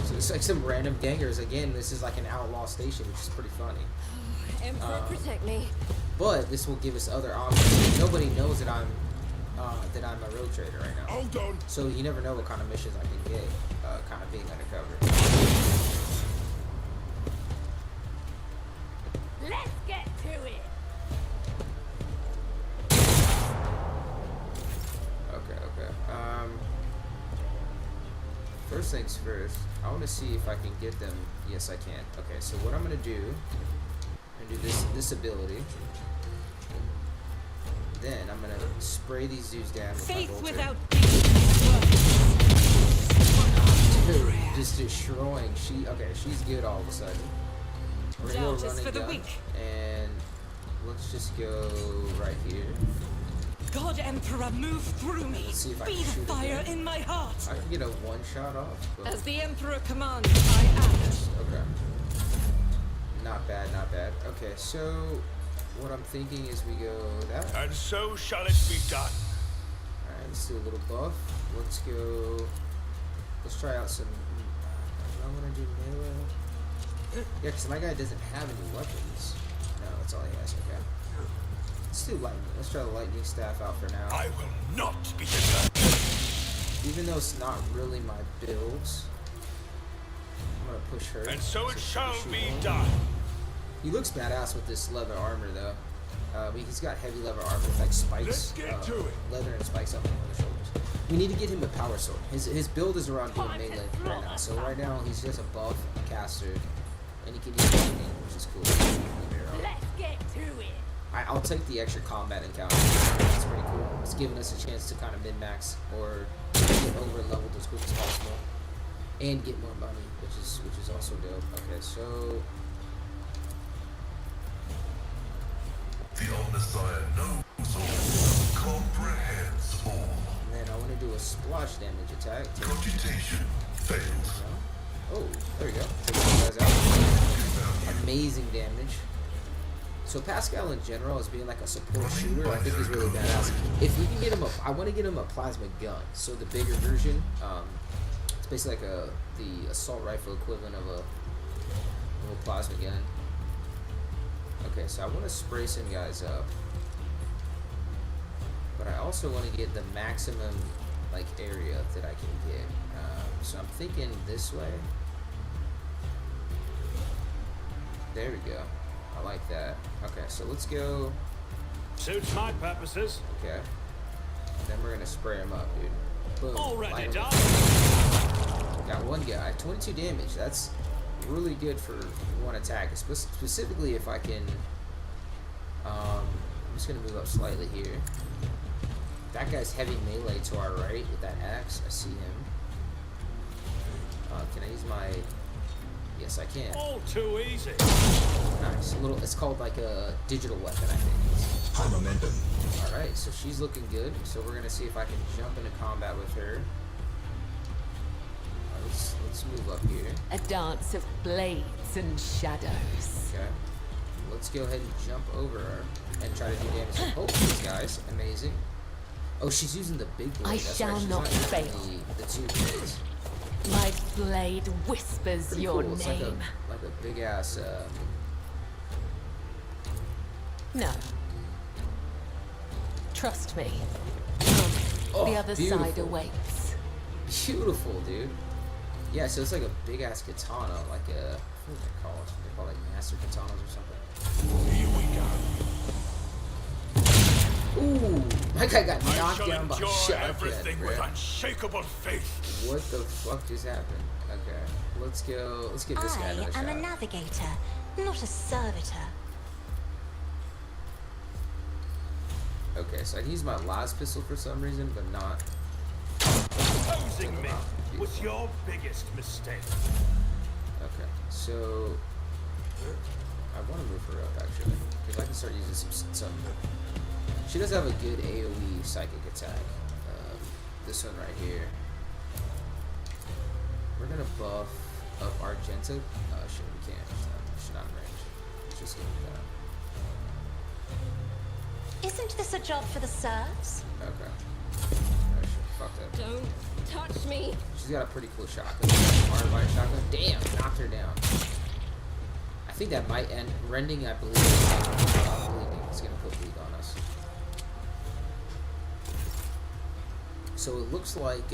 So it's like some random gangers. Again, this is like an outlaw station, which is pretty funny.
Emperor, protect me.
But this will give us other options. Nobody knows that I'm a road trader right now.
Hold on.
So you never know what kind of missions I can get, kind of being undercover.
Let's get to it.
Okay. First things first, I want to see if I can get them. Yes, I can. Okay, so what I'm gonna do, this ability. Then I'm gonna spray these dudes down with my
Faith
bolter.
without
Dude, just destroying. She's good all of a sudden. We're gonna go
Justice
running
for the
gun,
weak.
and let's just go right here.
God, Emperor, move through me.
Let's see if I
Be
can
the
shoot
fire
again.
in my heart.
I can get a one shot off. But
As the Emperor commands, I act.
okay. Not bad. Okay, so what I'm thinking is we go that.
And so shall it be done.
Alright, let's do a little buff. Let's go. Let's try out some. I want to do melee. Yeah, because my guy doesn't have any weapons. No, that's all he has. Okay. Let's do lightning. Let's try the lightning staff out for now.
I will not be deterred.
Even though it's not really my builds, I'm gonna push her.
And so it
she
shall
can shoot
be
one.
done.
He looks badass with this leather armor, though. He's got heavy leather armor with like spikes,
Let's get to it.
leather and spikes on the shoulders. We need to get him a power sword. His build is around doing melee right now. So right now he's just a buff caster, and he can use lightning, which is cool.
Let's get to it.
I'll take the extra combat encounter. That's pretty cool. It's giving us a chance to kind of min-max or get over leveled as quick as possible, and get more money, which is also dope. Okay, so.
The Omnissiah knows all, comprehends all.
And then I want to do a splash damage attack.
Computation fails.
Oh, there we go. Take those guys out. Amazing damage. So Pascal in general, as being like a support shooter, I think is really badass. If we can get him I want to get him a plasma gun. So the bigger version, it's basically like the assault rifle equivalent of a plasma gun. Okay, so I want to spray some guys up, but I also want to get the maximum like area that I can get. So I'm thinking this way. There we go. I like that. Okay, so let's go.
Suits my purposes.
Okay. And then we're gonna spray him up, dude. Boom.
Already
Light him
done.
up. Got one guy. 22 damage. That's really good for one attack. Specifically if I can. I'm just gonna move up slightly here. That guy's heavy melee to our right with that axe. I see him. Can I use my? Yes, I can.
All too easy.
Nice. It's called like a digital weapon, I think.
High momentum.
All right, so she's looking good. So we're gonna see if I can jump into combat with her. Let's let's move up here.
A dance of blades and shadows.
Okay. Let's go ahead and jump over her and try to do damage to both these guys. Amazing. Oh, she's using the big blade.
I
That's
shall
right. She's
not
using
fail.
The two blades.
My blade whispers
Pretty
your
cool. It's
name.
like a big ass.
No. Trust me.
Oh,
The other
beautiful.
side awaits.
Beautiful, dude. Yeah, so it's like a big ass katana, like a what do they call it? They call it like master katanas or something.
Here we go.
Ooh, my guy got
I
knocked
shall
down by a
endure
shotgun,
everything with
bruh.
unshakable faith.
What the fuck just happened? Okay, let's go. Let's give this guy
I
another
am a
shot.
navigator, not a servitor.
Okay, so I used my last pistol for some reason, but not.
Opposing me was
Beautiful.
your biggest mistake.
Okay, so I want to move her up actually, because I can start using some. She does have a good AOE psychic attack. This one right here. We're gonna buff up Argento. Oh shit, we can't. She's not in range. Let's just give it that.
Isn't this a job for the serfs?
Okay. Oh shit, fuck that.
Don't touch me.
She's got a pretty cool shotgun. Hard shotgun. Damn, knocked her down. I think that might end. Rending, I believe, bleeding. It's gonna put bleed on us. So it looks like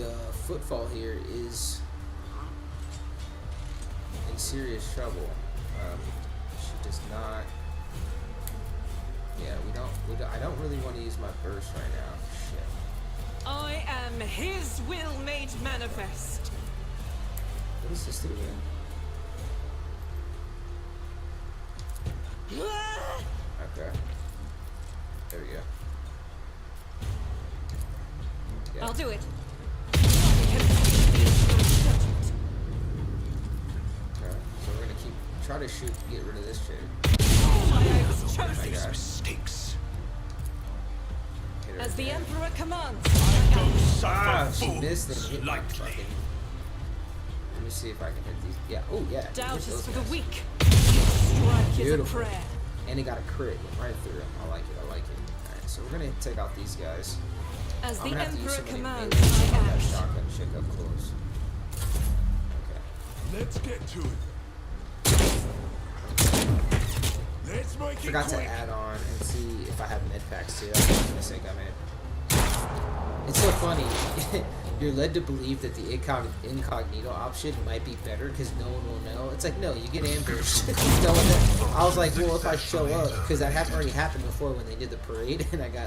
Footfall here is in serious trouble. She does not. Yeah, we don't. I don't really want to use my burst right now. Shit.
I am his will made manifest.
What does this do again? Okay. There we go. Yeah.
I'll do it.
Okay. So we're gonna try to get rid of this chick.
I was chosen.
My
These
God.
mistakes.
Hit her
As the
again.
Emperor commands.
Don't
Ah,
suffer
she missed and
fools
hit my
lightly.
fucking. Let me see if I can hit these. Yeah. Oh yeah.
Doubt
hit
is
those
for the
guys.
weak. Strike is a
Beautiful.
prayer.
And it got a crit went right through him. I like it. I like it. All right. So we're gonna take out these guys.
As
I'm
the
gonna have to use
Emperor
some
commands,
melee
I
on that
act.
shotgun chick up close. Okay.
Let's get to it. Let's make
Forgot
it
to
quick.
add on and see if I have med packs too. That's a mistake I made. It's so funny. You're led to believe that the incognito option might be better because no one will know. It's like, no, you get ambushed. No one knows. I was like, well, if I show up, because that already happened before when they did the parade, and I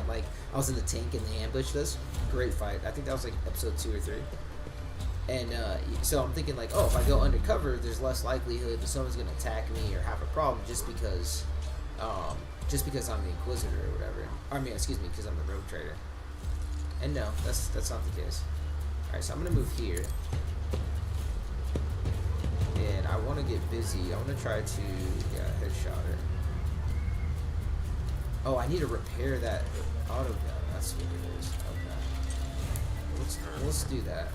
was in the tank and they ambushed us. Great fight. I think that was like episode 2 or 3. And so I'm thinking like, oh, if I go undercover, there's less likelihood that someone's gonna attack me or have a problem just because I'm the Inquisitor or whatever. I mean, excuse me, because I'm the Rogue Trader. And no, that's not the case. All right, so I'm gonna move here, and I want to get busy. I want to try to headshot her. Oh, I need to repair that auto gun. That's what it is. Okay, let's do that.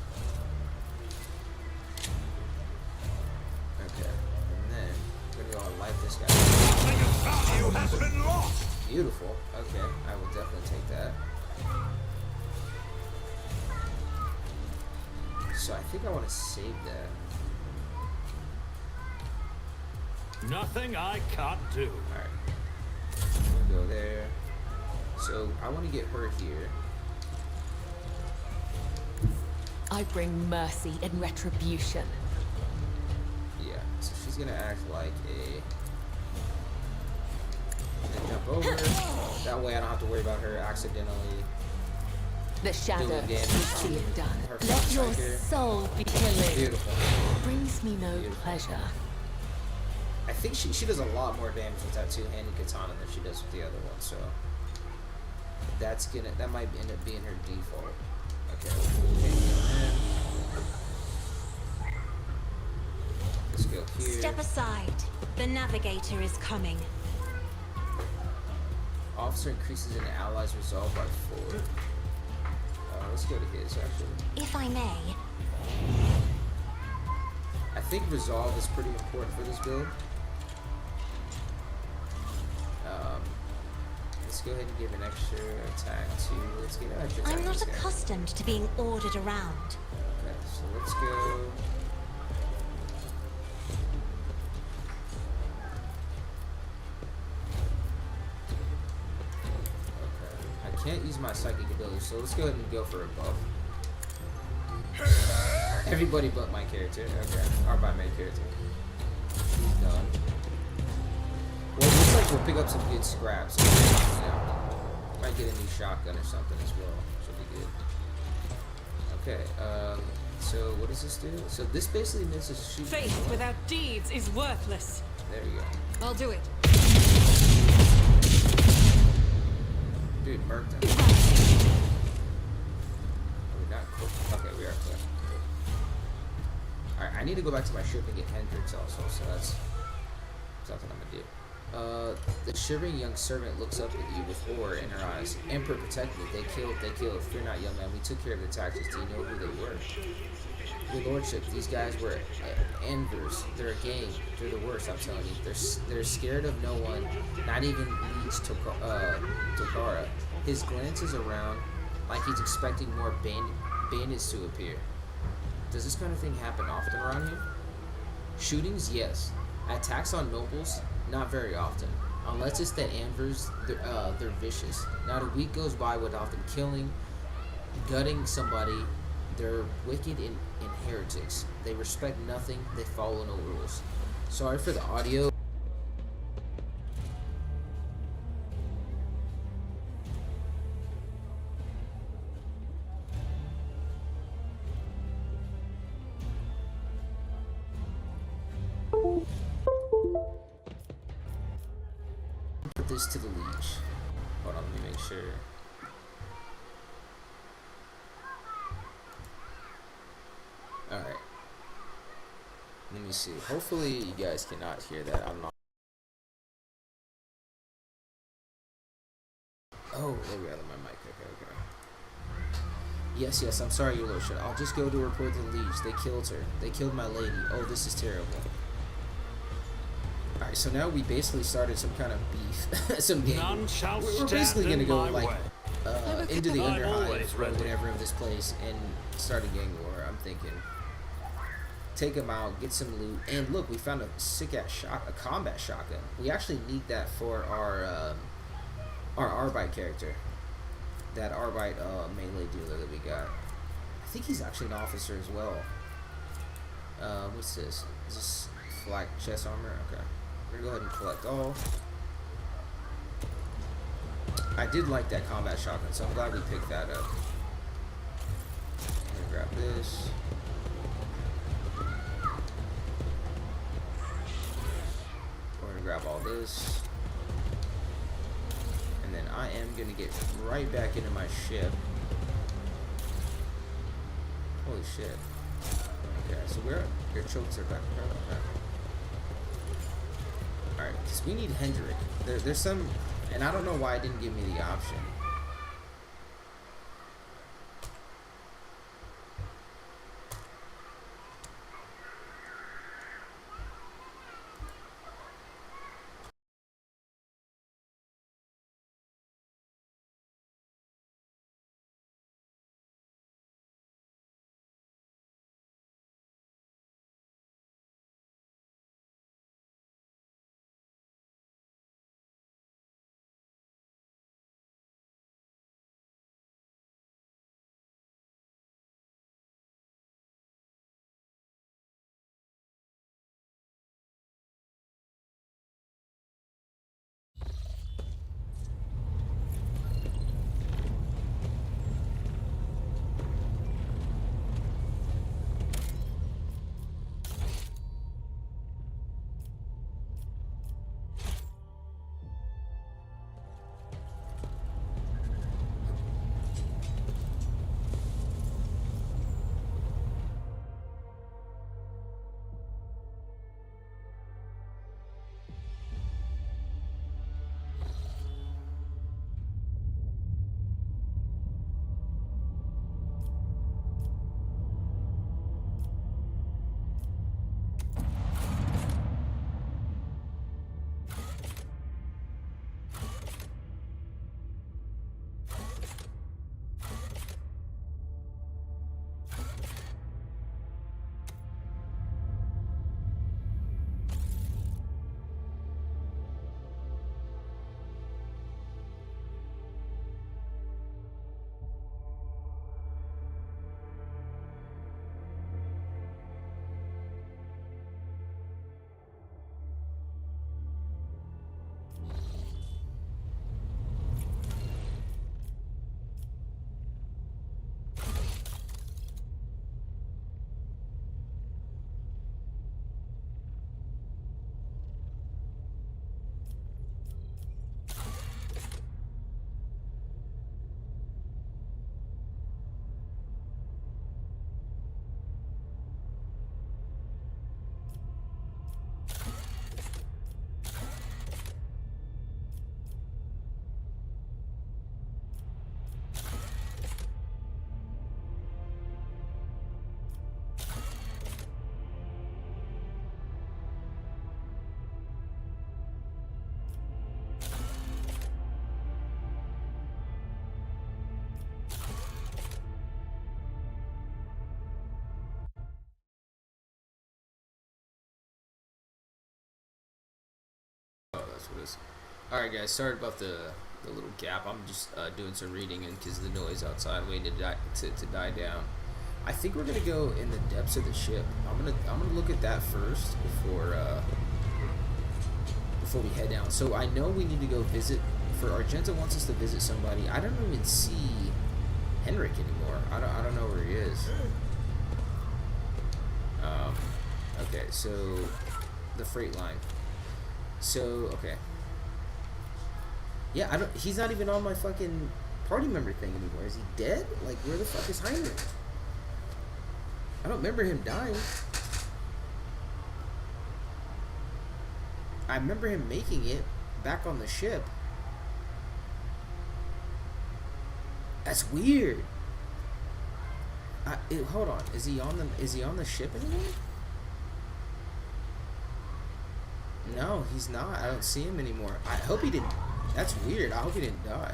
Okay, and then I'm gonna go and light this guy.
Nothing of value has been lost.
Beautiful. Okay, I will definitely take that. So I think I want to save that.
Nothing I can't do.
Alright. I'm gonna go there. So I want to get her here.
I bring mercy and retribution.
Yeah. So she's gonna act like a. Gonna jump over. That way I don't have to worry about her accidentally.
The shadows
damage
will see it done.
her
Let your
flanker.
soul be healing.
Beautiful.
Brings me no
Beautiful.
pleasure.
I think she does a lot more damage with that two-handed katana than she does with the other one. So that might end up being her default. Okay. Let's go here.
Step aside. The navigator is coming.
Officer increases an ally's resolve by 4. Let's go to his actually.
If I may,
think resolve is pretty important for this build. Let's go ahead and give an extra attack to. Let's get an extra attack.
I'm not
to this guy.
accustomed to being ordered around.
Okay, so let's go. Okay, I can't use my psychic ability, so let's go ahead and go for a buff. Everybody but my character. Okay, or my main character. He's done. Well, it looks like we'll pick up some good scraps. You know, might get a new shotgun or something as well. Should be good. Okay, so what does this do? So this basically makes us shoot.
Faith without deeds is worthless.
There we go.
I'll do it.
Dude, murked him. Are we not cool? Okay, we are clear. Alright, I need to go back to my ship and get Hendrix also, so that's something I'm gonna do. The shivering young servant looks up at you with horror in her eyes. Emperor, protect me. They killed. Fear not, young man. We took care of the taxes. Do you know who they were? Your lordship, these guys were Anvers. They're a gang. They're the worst, I'm telling you. They're scared of no one, not even Liege Tokara. His glances around like he's expecting more bandits to appear. Does this kind of thing happen often around here? Shootings, yes. Attacks on nobles, not very often. Unless it's the Anvers, they're vicious. Not a week goes by without them killing, gutting somebody. They're wicked and heretics. They respect nothing. They follow no rules. Sorry for the audio. Put this to the leech. Hold on, let me make sure. Alright. Let me see. Hopefully you guys cannot hear that. I'm not. Oh, there we go. My mic. Okay. Yes, I'm sorry, your lordship. I'll just go to report to the leech. They killed her. They killed my lady. Oh, this is terrible. Alright, so now we basically started some kind of beef. Some game.
None shall
We're basically gonna go like
way.
into the
I'm
underhive
always
or
ready.
whatever of this place and start a gang war. I'm thinking take them out, get some loot, and look, we found a sick ass a combat shotgun. We actually need that for our Arbite character. That Arbite melee dealer that we got. I think he's actually an officer as well. What's this? Is this flak chest armor? Okay. We're gonna go ahead and collect all. I did like that combat shotgun, so I'm glad we picked that up. I'm gonna grab this. We're gonna grab all this. And then I am gonna get right back into my ship. Holy shit. Okay, so your chokes are back. Okay. Alright, because we need Hendrik. There's some, and I don't know why it didn't give me the option. Oh, that's what it is. Alright, guys, sorry about the little gap. I'm just doing some reading and because the noise outside waiting to die down. I think we're gonna go in the depths of the ship. I'm gonna look at that first before we head down. So I know we need to go visit. For Argenta wants us to visit somebody. I don't even see Henrik anymore. I don't know where he is. Okay, so the freight line. So okay. Yeah, he's not even on my fucking party member thing anymore. Is he dead? Like, where the fuck is Heinrich? I don't remember him dying. I remember him making it back on the ship. That's weird. Hold on. Is he on the ship anymore? No, he's not. I don't see him anymore. I hope he didn't. That's weird. I hope he didn't die.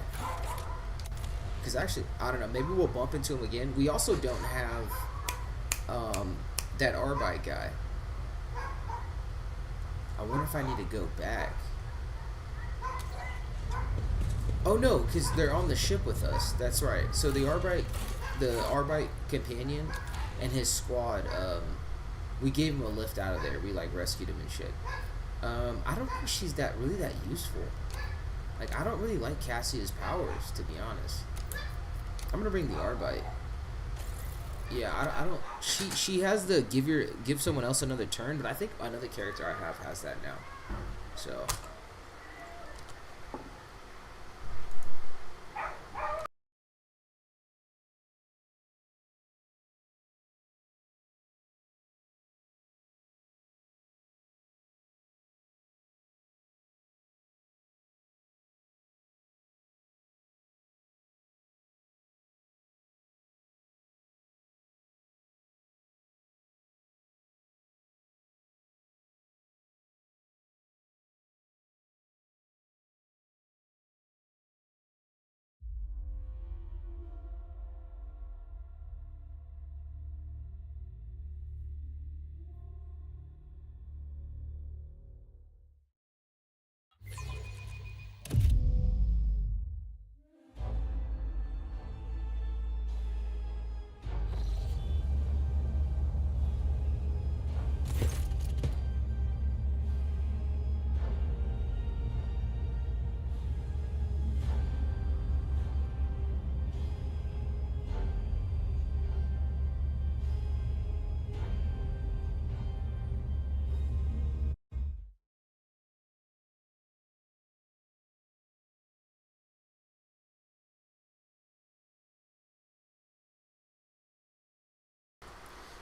Because actually, I don't know. Maybe we'll bump into him again. We also don't have that Arbite guy. I wonder if I need to go back. Oh no, because they're on the ship with us. That's right. So the Arbite companion and his squad, we gave him a lift out of there. We like rescued him and shit. I don't think she's really that useful. Like, I don't really like Cassia's powers, to be honest. I'm gonna bring the Arbite. Yeah, I don't. She has the give someone else another turn, but I think another character I have has that now. So.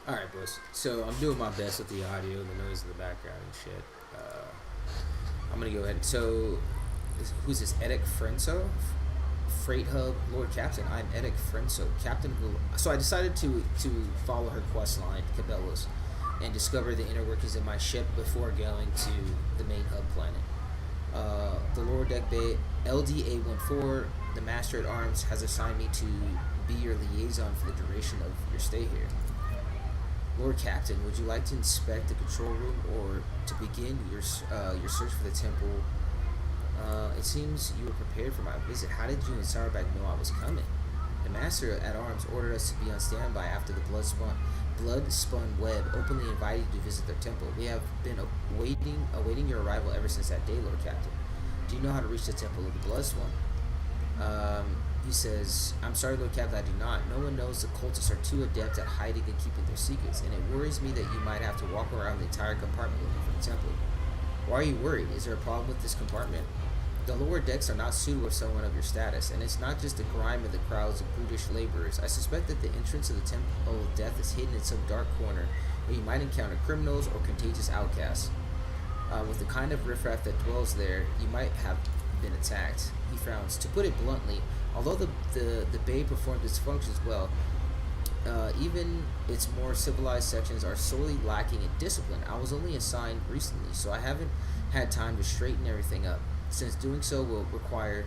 Alright, boys. So I'm doing my best with the audio, the noise in the background and shit. I'm gonna go ahead. So, who's this? Edic Frenso? Freight Hub Lord Captain. I'm Edic Frenso, Captain of the... So I decided to follow her quest line, Cabela's, and discover the inner workings of my ship before going to the main hub planet. The lower deck bay, LDA-14, the Master at Arms, has assigned me to be your liaison for the duration of your stay here. Lord Captain, would you like to inspect the control room or to begin your search for the temple? It seems you were prepared for my visit. How did you and Sauerbach know I was coming? The Master at Arms ordered us to be on standby after the blood-spun web openly invited you to visit their temple. We have been awaiting your arrival ever since that day, Lord Captain. Do you know how to reach the temple of the Bloodspun? He says, I'm sorry, Lord Captain, I do not. No one knows the cultists are too adept at hiding and keeping their secrets, and it worries me that you might have to walk around the entire compartment looking for the temple. Why are you worried? Is there a problem with this compartment? The lower decks are not suited with someone of your status, and it's not just the grime of the crowds of brutish laborers. I suspect that the entrance of the Temple of Death is hidden in some dark corner, where you might encounter criminals or contagious outcasts. With the kind of riffraff that dwells there, you might have been attacked. He frowns. To put it bluntly, although the Bay performed its functions well, even its more civilized sections are sorely lacking in discipline. I was only assigned recently, so I haven't had time to straighten everything up, since doing so will require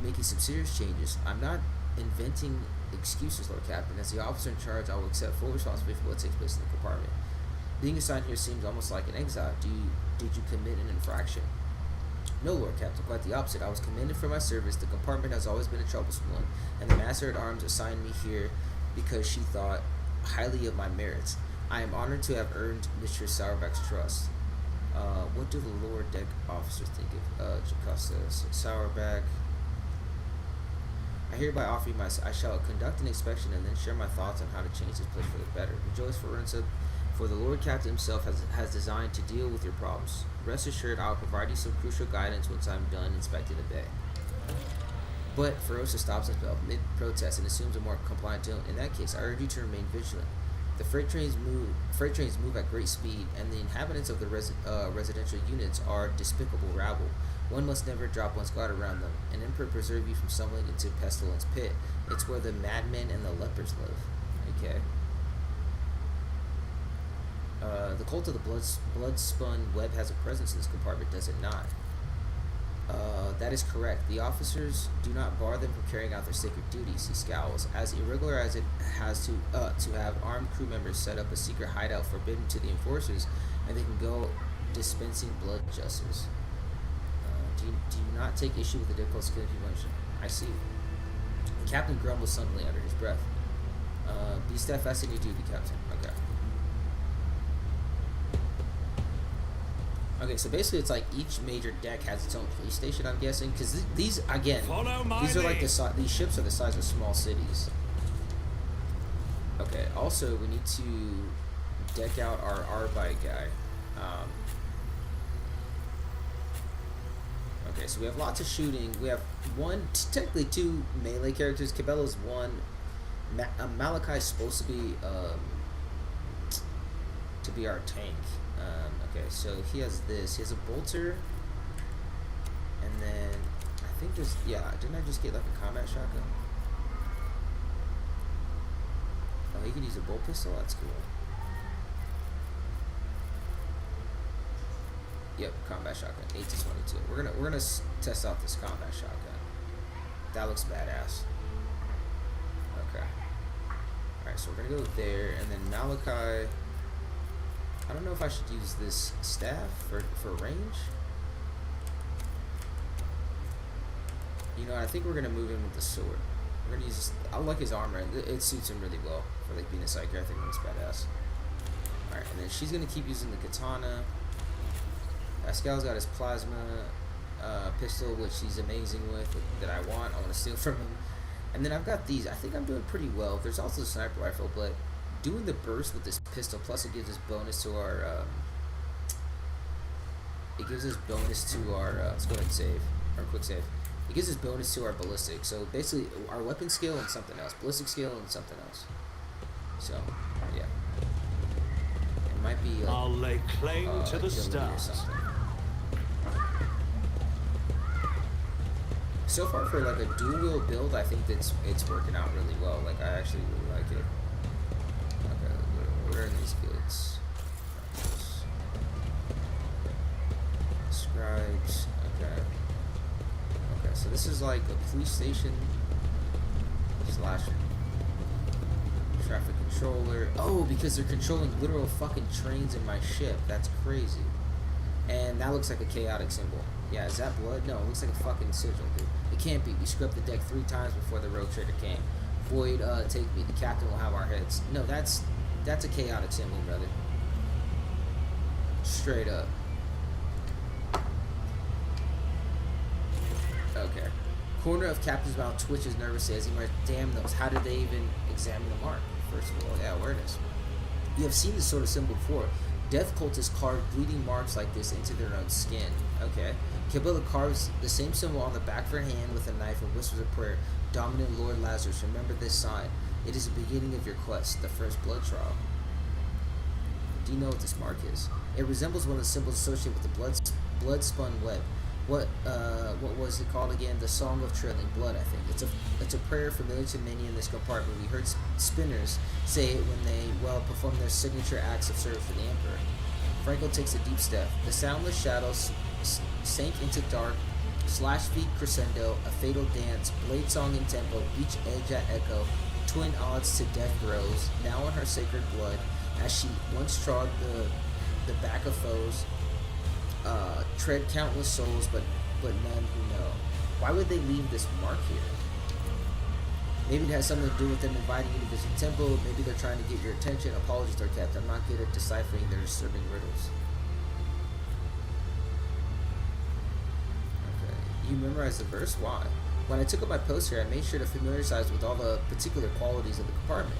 making some serious changes. I'm not inventing excuses, Lord Captain. As the officer in charge, I will accept full responsibility for what takes place in the compartment. Being assigned here seems almost like an exile. Did you commit an infraction? No, Lord Captain, quite the opposite. I was commended for my service. The compartment has always been a troublesome one, and the Master at Arms assigned me here because she thought highly of my merits. I am honored to have earned Mr. Sourback's trust. What do the lower deck officers think of Jocasta Sourback? I hereby offer you my. I shall conduct an inspection and then share my thoughts on how to change this place for the better. Rejoice, Forensa, for the Lord Captain himself has designed to deal with your problems. Rest assured, I will provide you some crucial guidance once I'm done inspecting the bay. But Ferosa stops himself mid-protest and assumes a more compliant tone. In that case, I urge you to remain vigilant. The freight trains move at great speed, and the inhabitants of the residential units are despicable rabble. One must never drop one's guard around them. An emperor preserve you from stumbling into pestilence pit. It's where the madmen and the lepers live. Okay. The cult of the blood-spun web has a presence in this compartment, does it not? That is correct. The officers do not bar them from carrying out their sacred duties, he scowls. As irregular as it has to have armed crew members set up a secret hideout forbidden to the enforcers, and they can go dispensing blood justice. Do you not take issue with the difficult killing motion? I see. The captain grumbles suddenly under his breath. Be steadfast in your duty, Captain. Okay. Okay, so basically it's like each major deck has its own police station, I'm guessing, because these, again, these are like these ships are the size of small cities. Okay, also we need to deck out our Arbite guy. Okay, so we have lots of shooting. We have technically two melee characters. Cabela's one. Malachi's supposed to be our tank. Okay, so he has this. He has a bolter, and then I think there's didn't I just get like a combat shotgun? Oh, he could use a bolt pistol. That's cool. Yep, combat shotgun, 8 to 22. We're gonna test out this combat shotgun. That looks badass. Okay. All right, so we're gonna go there, and then Malachi. I don't know if I should use this staff for range. You know, I think we're gonna move in with the sword. We're gonna use. I like his armor. It suits him really well for like being a psyker. I think that's badass. All right, and then she's gonna keep using the katana. Pascal's got his plasma pistol, which he's amazing with, that I want to steal from him. And then I've got these. I think I'm doing pretty well. There's also the sniper rifle, but doing the burst with this pistol, plus it gives us bonus to our, let's go ahead and save, or quick save. It gives us bonus to our ballistic. So basically, our weapon skill and something else. Ballistic skill and something else. So, yeah. It might be like,
I'll lay claim to the stars.
So far for like a dual wheel build, I think it's working out really well. Like I actually really like it. Okay, where are these goods? Scribes. Okay. Okay, so this is like a police station / traffic controller. Oh, because they're controlling literal fucking trains in my ship. That's crazy. And that looks like a chaotic symbol. Yeah, is that blood? No, it looks like a fucking sigil, dude. It can't be. We scrubbed the deck 3 times before the rogue trader came. Void, take me. The captain will have our heads. No, that's a chaotic symbol, brother. Straight up. Okay. Corner of captain's mouth twitches nervously as he murmurs, damn those. How did they even examine the mark? First of all, yeah, awareness. You have seen this sort of symbol before. Death cultists carve bleeding marks like this into their own skin. Okay. Kabila carves the same symbol on the back of her hand with a knife and whispers a prayer. Dominant Lord Lazarus, remember this sign. It is the beginning of your quest, the first blood trial. Do you know what this mark is? It resembles one of the symbols associated with the blood-spun web. What was it called again? The Song of Trailing Blood, I think. It's a prayer familiar to many in this compartment. We heard spinners say it when they, perform their signature acts of service for the Emperor. Franco takes a deep step. The soundless shadows sank into dark, slash feet crescendo, a fatal dance, blade song in tempo, each edge at echo, twin odds to death throes, now in her sacred blood, as she once trod the back of foes, tread countless souls, but none who know. Why would they leave this mark here? Maybe it has something to do with them inviting you to visit the temple. Maybe they're trying to get your attention. Apologies, Lord Captain. I'm not good at deciphering their disturbing riddles. Okay. You memorized the verse? Why? When I took up my post here, I made sure to familiarize with all the particular qualities of the compartment.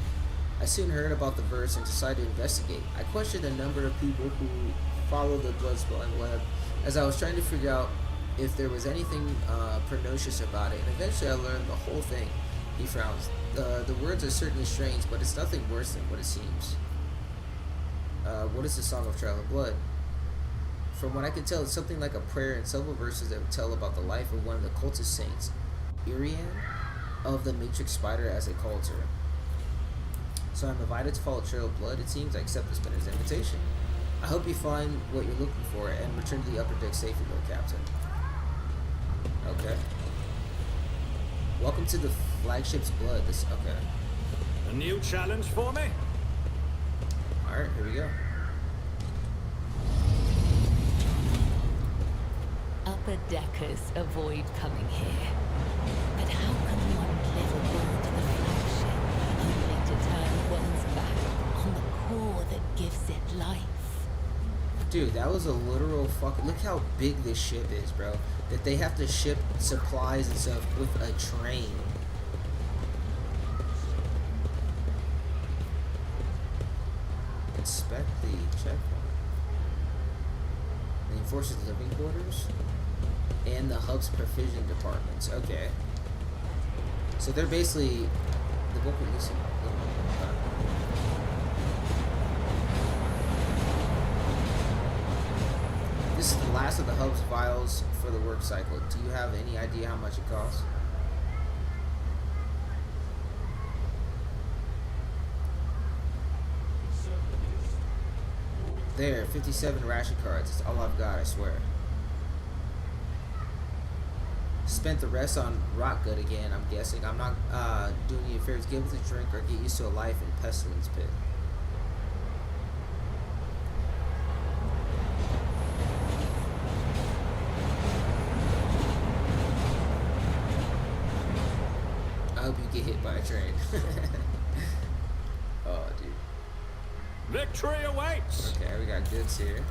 I soon heard about the verse and decided to investigate. I questioned a number of people who follow the blood-spilling web as I was trying to figure out if there was anything pernicious about it, and eventually I learned the whole thing. He frowns. The words are certainly strange, but it's nothing worse than what it seems. What is the Song of Trial of Blood? From what I can tell, it's something like a prayer and several verses that would tell about the life of one of the cultist saints, Irian, of the Matrix Spider, as they called her. So I'm invited to follow Trail of Blood. It seems I accept the spinner's invitation. I hope you find what you're looking for and return to the upper deck safely, Lord Captain. Okay. Welcome to the flagship's blood. Okay.
A new challenge for me?
Alright, here we go.
Upper deckers avoid coming here. But how can one live aboard the flagship only to turn one's back on the core that gives it life?
Dude, that was a literal fucking... Look how big this ship is, bro. That they have to ship supplies and stuff with a train. Inspect the checkpoint. It enforces living quarters and the hub's provision departments. Okay. So they're basically the book we're listening. This is the last of the hub's vials for the work cycle. Do you have any idea how much it costs? There, 57 ration cards. It's all I've got, I swear. Spent the rest on rock good again, I'm guessing. I'm not doing you favors. Give us a drink or get used to a life in Pestilence Pit. I hope you get hit by a train. Oh, dude.
Victory awaits!
Okay, we got goods here.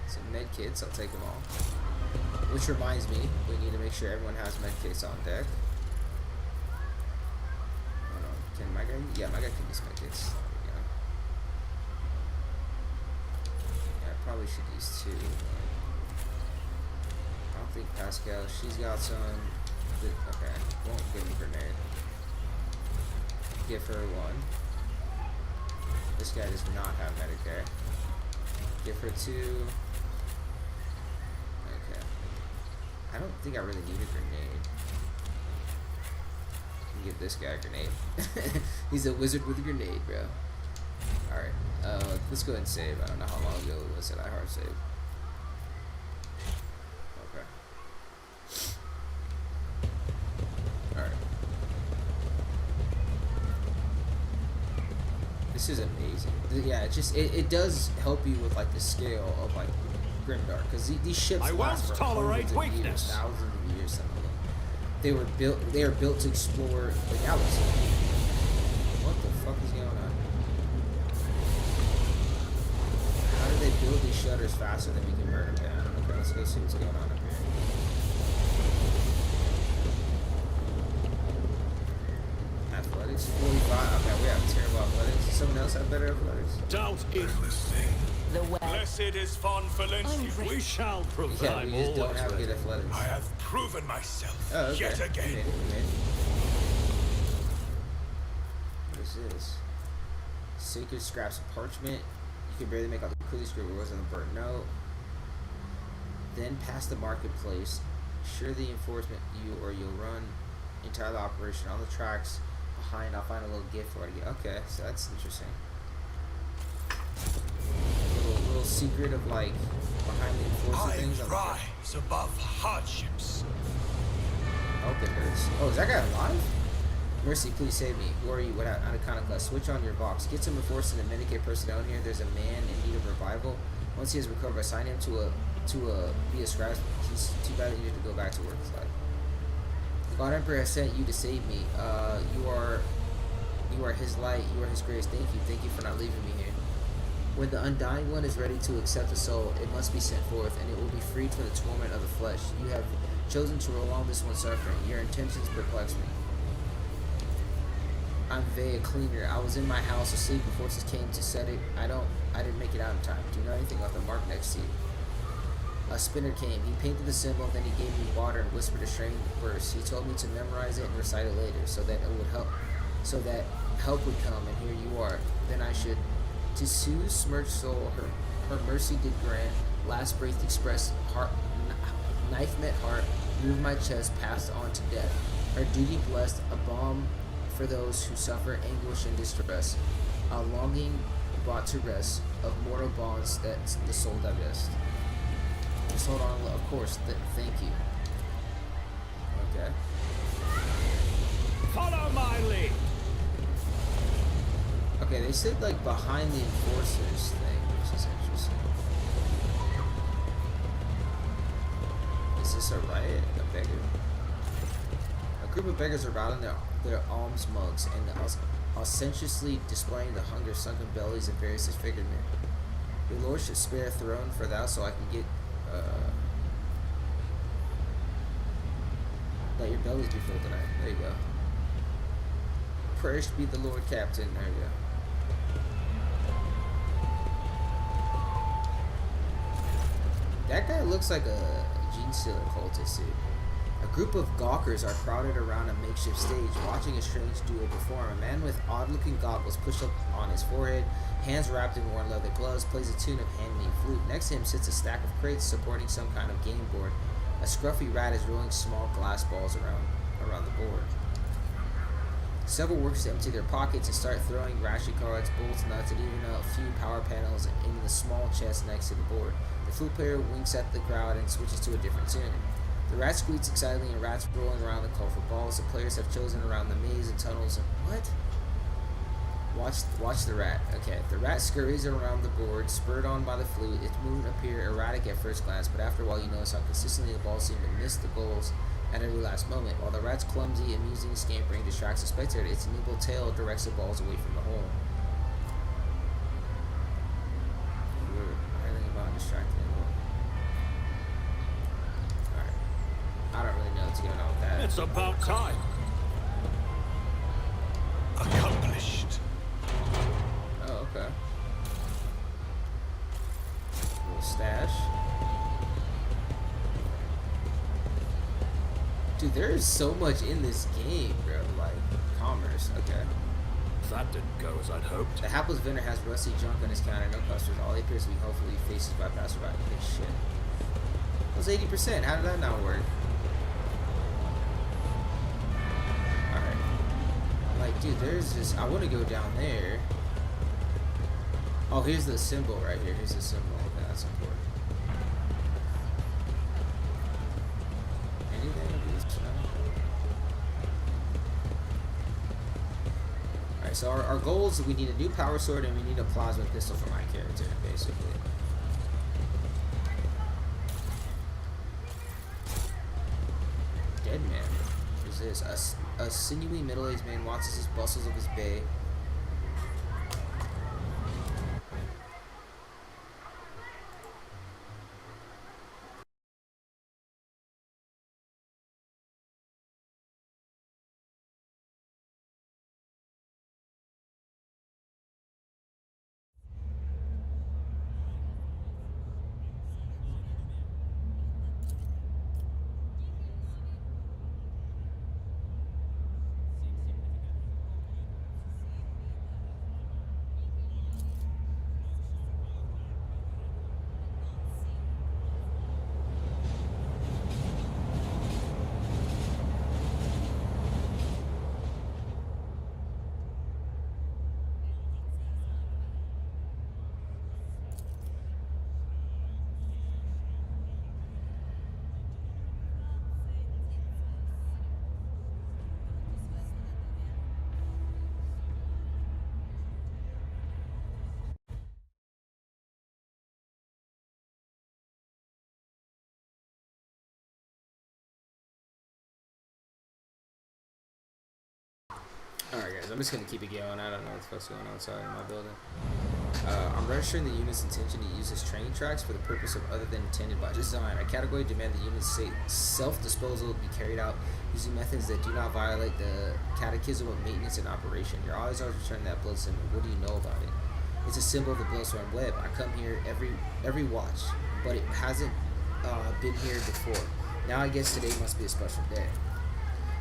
Some med kits, I'll take them all. Which reminds me, we need to make sure everyone has med kits on deck. Hold on, can my guy? Yeah, my guy can use med kits. There we go. Yeah, I probably should use two. I don't think Pascal, she's got some. Okay, won't give me grenade. Give her one. This guy does not have Medicare. Give her two. Okay. I don't think I really need a grenade. Give this guy a grenade. He's a wizard with a grenade, bro. Alright. Let's go ahead and save. I don't know how long ago it was that I hard saved. Okay. Alright. This is amazing. Yeah, it does help you with like the scale of like Grimdark, because these ships
I
last
won't
for
tolerate
hundreds of years,
weakness.
thousands of years. Some of them. They are built to explore the galaxy. What the fuck is going on? How do they build these shutters faster than we can burn them down? Okay, let's go see what's going on up here. Athletics 45. Okay, we have terrible athletics. Does someone else have better athletics?
Doubt it.
The web.
Blessed is Von Valencia. We shall prove
Yeah,
I'm
we just don't
always
have
ready.
good athletics.
I have proven myself
Oh, okay.
yet
We
again.
made it, we made it. What is this? Sacred scraps of parchment. You can barely make out the clearly scribbled words on the burnt note. Then past the marketplace. Sure the enforcement you'll run entire operation on the tracks behind. I'll find a little gift for it. Okay, so that's interesting. A little secret of like behind the enforcement
I
things.
rise above hardships.
I hope it hurts. Oh, is that guy alive? Mercy, please save me. Who are you? What out of Iconoclast? Switch on your box. Get some enforcement and Medicaid personnel in here. There's a man in need of revival. Once he has recovered, assign him to a to be a scratch. He's too bad he needed to go back to work. It's like, the God Emperor has sent you to save me. You are his light. You are his grace. Thank you. Thank you for not leaving me here. When the Undying One is ready to accept the soul, it must be sent forth, and it will be freed from the torment of the flesh. You have chosen to prolong this one's suffering. Your intentions perplex me. I'm Vea Cleaner. I was in my house asleep before forces came to set it. I didn't make it out in time. Do you know anything about the mark next to you? A spinner came. He painted the symbol, then he gave me water and whispered a strange verse. He told me to memorize it and recite it later, so that it would help, so that help would come. And here you are. Then I should, to Sue's smirched soul, her mercy did grant. Last breath expressed heart, knife met heart, moved my chest, passed on to death. Her duty blessed, a balm for those who suffer anguish and distress, a longing brought to rest of mortal bonds that the soul divest. Just hold on, of course. Thank you. Okay.
Follow my lead.
Okay, they said like behind the enforcers thing, which is interesting. Is this a riot? A beggar? A group of beggars are routing their alms mugs and ostentatiously displaying the hunger-sunken bellies of various disfigured men. Your lord should spare a throne for thou, so I can get let your bellies be full tonight. There you go. Prayers be the Lord Captain. There you go. That guy looks like a Gene Stealer cultist, dude. A group of gawkers are crowded around a makeshift stage, watching a strange duo perform. A man with odd-looking goggles pushed up on his forehead, hands wrapped in worn leather gloves, plays a tune of hand-made flute. Next to him sits a stack of crates supporting some kind of game board. A scruffy rat is rolling small glass balls around the board. Several workers empty their pockets and start throwing ration cards, bolts, nuts, and even a few power panels into the small chest next to the board. The flute player winks at the crowd and switches to a different tune. The rat squeaks excitedly and rats rolling around the colorful balls. The players have chosen around the maze and tunnels. What? Watch the rat. Okay, the rat scurries around the board, spurred on by the flute. Its movement appear erratic at first glance, but after a while you notice how consistently the balls seem to miss the goals at every last moment. While the rat's clumsy, amusing scampering distracts the spectator, its nimble tail directs the balls away from the hole. Everything about distracting the hole. Alright. I don't really know what's going on with that.
It's about time.
Accomplished.
Oh, okay. Little stash. Dude, there is so much in this game, bro. Like, commerce. Okay.
That didn't go as I'd hoped.
The hapless vendor has rusty junk on his counter, no customers. All he appears to be hopefully faces by passerby. Good shit. It was 80%. How did that not work? Alright. Like, dude, there's this. I want to go down there. Oh, here's the symbol right here. Here's the symbol. Okay, that's important. Anything of these? Alright, so our goals, we need a new power sword and we need a plasma pistol for my character, basically. Dead man. What is this? A sinewy middle-aged man watches his bustles of his bay. Alright guys, I'm just gonna keep it going. I don't know what the fuck's going on outside in my building. I'm registering the unit's intention to use as training tracks for the purpose of other than intended by design. I categorically demand the unit's self-disposal be carried out using methods that do not violate the catechism of maintenance and operation. Your eyes are returning that blood symbol. What do you know about it? It's a symbol of the Bloodstone Web. I come here every watch, but it hasn't been here before. Now I guess today must be a special day.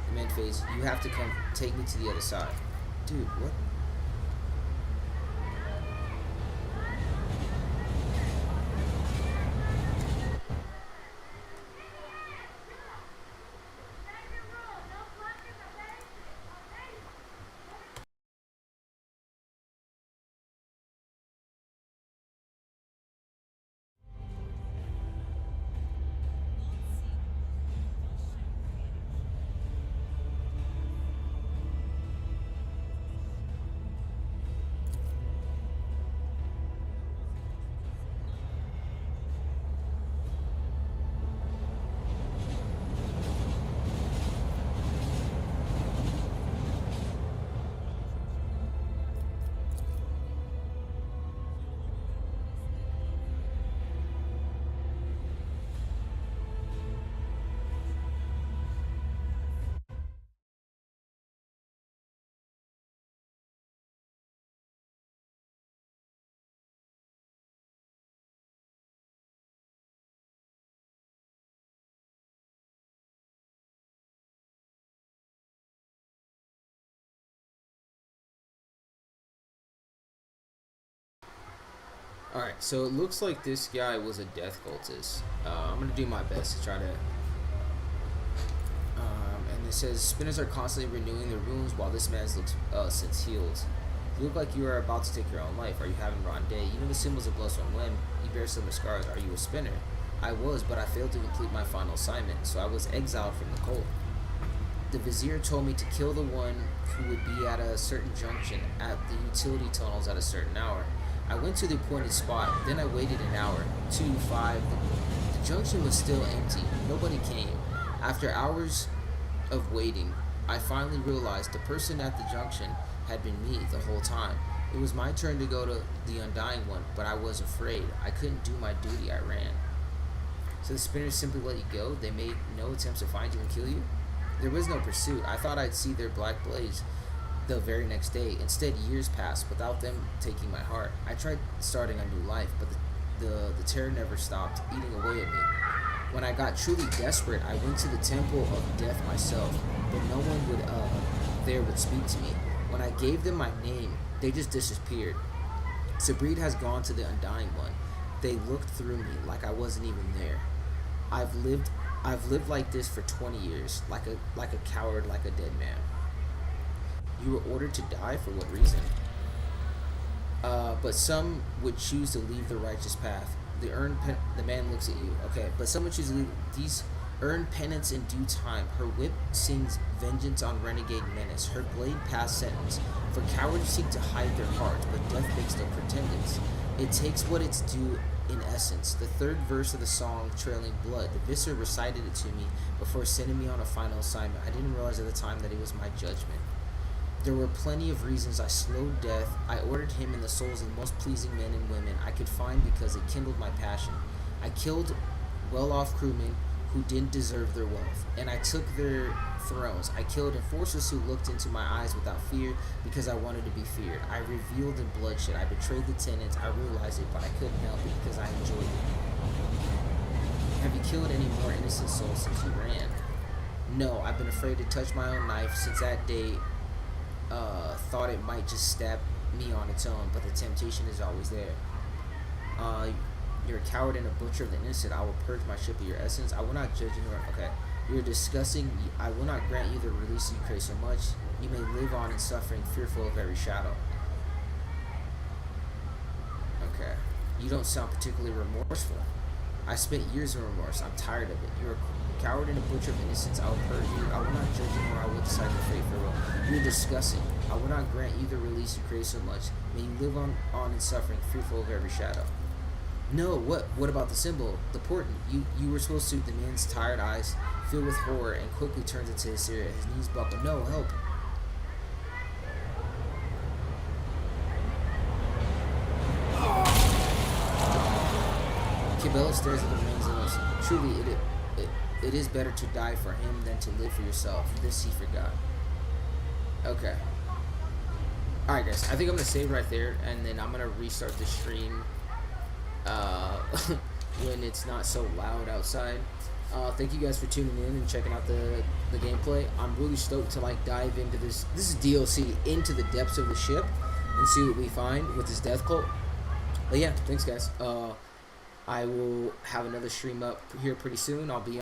The man phase, you have to come take me to the other side. Dude, what? Alright, so it looks like this guy was a death cultist. I'm gonna do my best to try to. And it says spinners are constantly renewing their wounds while this man's looks since healed. You look like you are about to take your own life. Are you having a rotten day? You know the symbols of Bloodstone Web. You bear similar scars. Are you a spinner? I was, but I failed to complete my final assignment, so I was exiled from the cult. The vizier told me to kill the one who would be at a certain junction at the utility tunnels at a certain hour. I went to the appointed spot, then I waited an hour, 2, 5. The junction was still empty. Nobody came. After hours of waiting, I finally realized the person at the junction had been me the whole time. It was my turn to go to the Undying One, but I was afraid. I couldn't do my duty. I ran. So the spinners simply let you go? They made no attempts to find you and kill you? There was no pursuit. I thought I'd see their black blaze the very next day. Instead, years passed without them taking my heart. I tried starting a new life, but the terror never stopped eating away at me. When I got truly desperate, I went to the Temple of Death myself, but no one would speak to me. When I gave them my name, they just disappeared. Sabreed has gone to the Undying One. They looked through me like I wasn't even there. I've lived like this for 20 years, like a coward, like a dead man. You were ordered to die for what reason? But some would choose to leave the righteous path. The man looks at you. Okay, but some would choose to leave these earn penance in due time. Her whip sings vengeance on renegade menace. Her blade pass sentence. For cowards seek to hide their hearts, but death makes no pretendance. It takes what it's due in essence. The third verse of the song, Trailing Blood. The Visser recited it to me before sending me on a final assignment. I didn't realize at the time that it was my judgment. There were plenty of reasons I slowed death. I ordered him in the souls of the most pleasing men and women I could find because it kindled my passion. I killed well-off crewmen who didn't deserve their wealth, and I took their thrones. I killed enforcers who looked into my eyes without fear because I wanted to be feared. I revealed in bloodshed. I betrayed the tenants. I realized it, but I couldn't help it because I enjoyed it. Have you killed any more innocent souls since you ran? No, I've been afraid to touch my own knife since that day. Thought it might just stab me on its own, but the temptation is always there. You're a coward and a butcher of the innocent. I will purge my ship of your essence. I will not judge you nor... Okay. You're discussing... I will not grant you the release you crave so much. You may live on in suffering, fearful of every shadow. Okay. You don't sound particularly remorseful. I spent years in remorse. I'm tired of it. You're a coward and a butcher of innocence. I will purge you. I will not judge you nor I will decide your fate. Farewell. You're discussing. I will not grant you the release you crave so much. May you live on in suffering, fearful of every shadow. No, what about the symbol? The portent. You were supposed to. The man's tired eyes filled with horror and quickly turns into hysteria. His knees buckle. No, help. stares at the remains of us. Truly, it is better to die for him than to live for yourself. This he forgot. Okay. Alright, guys. I think I'm going to save right there, and then I'm going to restart the stream when it's not so loud outside. Thank you guys for tuning in and checking out the gameplay. I'm really stoked to like dive into this is DLC, into the depths of the ship and see what we find with this death cult. But yeah, thanks guys. I will have another stream up here pretty soon. I'll be